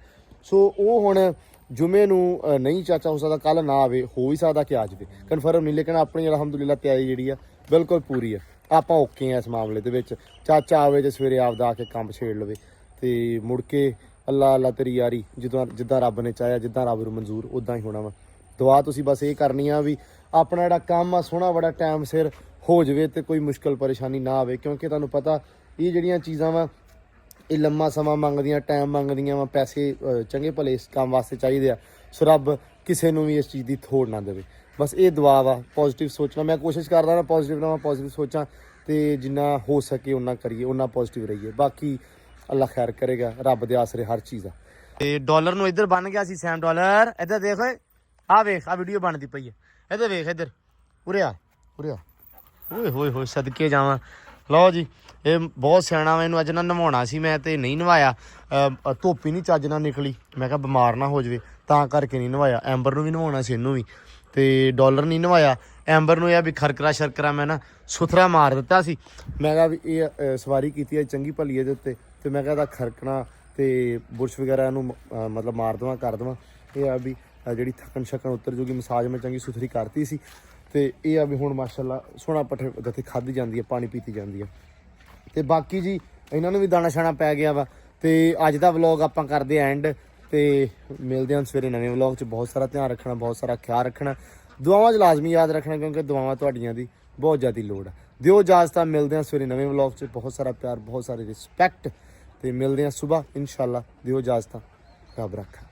ਸੋ ਉਹ ਹੁਣ ਜੁਮੇ ਨੂੰ ਨਹੀਂ ਚਾਚਾ ਹੋ ਸਕਦਾ ਕੱਲ ਨਾ ਆਵੇ, ਹੋ ਵੀ ਸਕਦਾ ਕਿ ਆ ਜਾਵੇ, ਕਨਫਰਮ ਨਹੀਂ। ਲੇਕਿਨ ਆਪਣੀ ਅਲਹਮਦੁਲਿਲਾ ਤਿਆਰੀ ਜਿਹੜੀ ਆ ਬਿਲਕੁਲ ਪੂਰੀ ਆ। ਆਪਾਂ ਓਕੇ ਆ ਇਸ ਮਾਮਲੇ ਦੇ ਵਿੱਚ। ਚਾਚਾ ਆਵੇ ਤੇ ਸਵੇਰੇ ਆਪਦਾ ਆ ਕੇ ਕੰਮ ਛੇੜ ਲਵੇ ਤੇ ਮੁੜ ਕੇ ਅੱਲਾ ਤੇਰੀ ਯਾਰੀ, ਜਿੱਦਾਂ ਰੱਬ ਨੇ ਚਾਹਿਆ, ਜਿੱਦਾਂ ਰੱਬ ਨੂੰ ਮਨਜ਼ੂਰ ਉਦਾਂ ਹੀ ਹੋਣਾ ਵਾ। ਦੁਆ ਤੁਸੀਂ ਬਸ ਇਹ ਕਰਨੀ ਆ ਵੀ ਆਪਣਾ ਜਿਹੜਾ ਕੰਮ ਆ ਸੋਹਣਾ ਬੜਾ ਟਾਈਮ ਸਿਰ ਹੋ ਜਾਵੇ ਤੇ ਕੋਈ ਮੁਸ਼ਕਲ ਪਰੇਸ਼ਾਨੀ ਨਾ ਆਵੇ, ਕਿਉਂਕਿ ਤੁਹਾਨੂੰ ਪਤਾ ਇਹ ਜਿਹੜੀਆਂ ਚੀਜ਼ਾਂ ਵਾ ਇਹ ਲੰਮਾ ਸਮਾਂ ਮੰਗਦੀਆਂ, ਟਾਈਮ ਮੰਗਦੀਆਂ ਵਾ, ਪੈਸੇ ਚੰਗੇ ਭਲੇ ਇਸ ਕੰਮ ਵਾਸਤੇ ਚਾਹੀਦੇ ਆ। ਸੋ ਰੱਬ ਕਿਸੇ ਨੂੰ ਵੀ ਇਸ ਚੀਜ਼ ਦੀ ਥੋੜ ਨਾ ਦੇਵੇ। ਬਸ ਇਹ ਦੁਆ ਵਾ, ਪੋਜ਼ਿਟਿਵ ਸੋਚਣਾ। ਮੈਂ ਕੋਸ਼ਿਸ਼ ਕਰਦਾ ਨਾ ਪੋਜ਼ਿਟਿਵ ਰਹਾਂ, ਪੋਜ਼ਿਟਿਵ ਸੋਚਾਂ ਤੇ ਜਿੰਨਾ ਹੋ ਸਕੇ ਉਨਾ ਕਰੀਏ, ਉਨਾ ਪੋਜ਼ਿਟਿਵ ਰਹੀਏ। ਬਾਕੀ ਅੱਲਾ ਖੈਰ ਕਰੇਗਾ, ਰੱਬ ਦੇ ਆਸਰੇ ਹਰ ਚੀਜ਼ ਆ। ਤੇ ਡਾਲਰ ਨੂੰ ਇੱਧਰ ਬਣ ਗਿਆ ਸੀ ਸੈਮ ਡਾਲਰ। ਇੱਧਰ ਦੇਖ ਓਏ, ਆ ਵੇਖ ਆ ਵੀਡੀਓ ਬਣਦੀ ਪਈ ਹੈ। ਇੱਧਰ ਵੇਖ, ਇੱਧਰ ਉਰੇ ਆ ਓਏ ਹੋਏ ਸਦਕੇ ਜਾਵਾਂ। ਲਓ ਜੀ, ਇਹ ਬਹੁਤ ਸਿਆਣਾ ਵਾ। ਇਹਨੂੰ ਅੱਜ ਨਾ ਨਵਾਉਣਾ ਸੀ ਮੈਂ ਤੇ ਨਹੀਂ ਨਵਾਇਆ। ਧੁੱਪ ਹੀ ਨਹੀਂ ਚੱਜ ਨਾਲ ਨਿਕਲੀ, ਮੈਂ ਕਿਹਾ ਬਿਮਾਰ ਨਾ ਹੋ ਜਾਵੇ, ਤਾਂ ਕਰਕੇ ਨਹੀਂ ਨਵਾਇਆ। ਐਂਬਰ ਨੂੰ ਵੀ ਨਵਾਉਣਾ ਸੀ, ਇਹਨੂੰ ਵੀ, ਤੇ ਡਾਲਰ ਨਹੀਂ ਨਵਾਇਆ। ਐਂਬਰ ਨੂੰ ਇਹ ਵੀ ਖਰਕਰਾ ਮੈਂ ਨਾ ਸੁਥਰਾ ਮਾਰ ਦਿੱਤਾ ਸੀ। ਮੈਂ ਕਿਹਾ ਵੀ ਇਹ ਸਵਾਰੀ ਕੀਤੀ ਹੈ ਚੰਗੀ ਭਲੀ ਇਹਦੇ ਉੱਤੇ, ਤੇ ਮੈਂ ਕਿਹਾ ਇਹਦਾ ਖਰਕਣਾ ਤੇ ਬੁਰਸ਼ ਵਗੈਰਾ ਇਹਨੂੰ ਮਤਲਬ ਮਾਰ ਦੇਵਾਂ, ਕਰ ਦੇਵਾਂ। ਇਹ ਆ ਵੀ ਜਿਹੜੀ ਥਕਨ ਸ਼ਕਨ ਉਤਰ ਜੂਗੀ। ਮਸਾਜ ਮੈਂ ਚੰਗੀ ਸੁਥਰੀ ਕਰਤੀ ਸੀ ਤੇ ਇਹ ਆ ਵੀ ਹੁਣ ਮਾਸ਼ਾਅੱਲਾ ਸੋਹਣਾ ਪੱਠੇ ਜਿੱਥੇ ਖਾਧੀ ਜਾਂਦੀ ਹੈ, ਪਾਣੀ ਪੀਤੀ ਜਾਂਦੀ ਹੈ। ਤੇ ਬਾਕੀ ਜੀ ਇਹਨਾਂ ਨੂੰ ਵੀ ਦਾਣਾ ਛਾਣਾ ਪੈ ਗਿਆ ਵਾ। ਤੇ ਅੱਜ ਦਾ ਵਲੌਗ ਆਪਾਂ ਕਰਦੇ ਐਂਡ ਤੇ ਮਿਲਦੇ ਹਾਂ ਸਵੇਰੇ ਨਵੇਂ ਵਲੌਗ 'ਚ। ਬਹੁਤ ਸਾਰਾ ਧਿਆਨ ਰੱਖਣਾ, ਬਹੁਤ ਸਾਰਾ ਖਿਆਲ ਰੱਖਣਾ, ਦੁਆਵਾਂ 'ਚ ਲਾਜ਼ਮੀ ਯਾਦ ਰੱਖਣਾ, ਕਿਉਂਕਿ ਦੁਆਵਾਂ ਤੁਹਾਡੀਆਂ ਦੀ ਬਹੁਤ ਜ਼ਿਆਦਾ ਲੋੜ ਆ। ਦਿਓ ਇਜਾਜ਼ਤ। ਮਿਲਦੇ ਹਾਂ ਸਵੇਰੇ ਨਵੇਂ ਵਲੌਗ 'ਚ। ਬਹੁਤ ਸਾਰਾ ਪਿਆਰ, ਬਹੁਤ ਸਾਰੀ ਰਿਸਪੈਕਟ ਤੇ ਮਿਲਦੇ ਹਾਂ ਸੁਬਾਹ ਇਨਸ਼ਾਅੱਲਾ। ਦਿਓ ਇਜਾਜ਼ਤ। ਰੱਬ ਰੱਖਾ।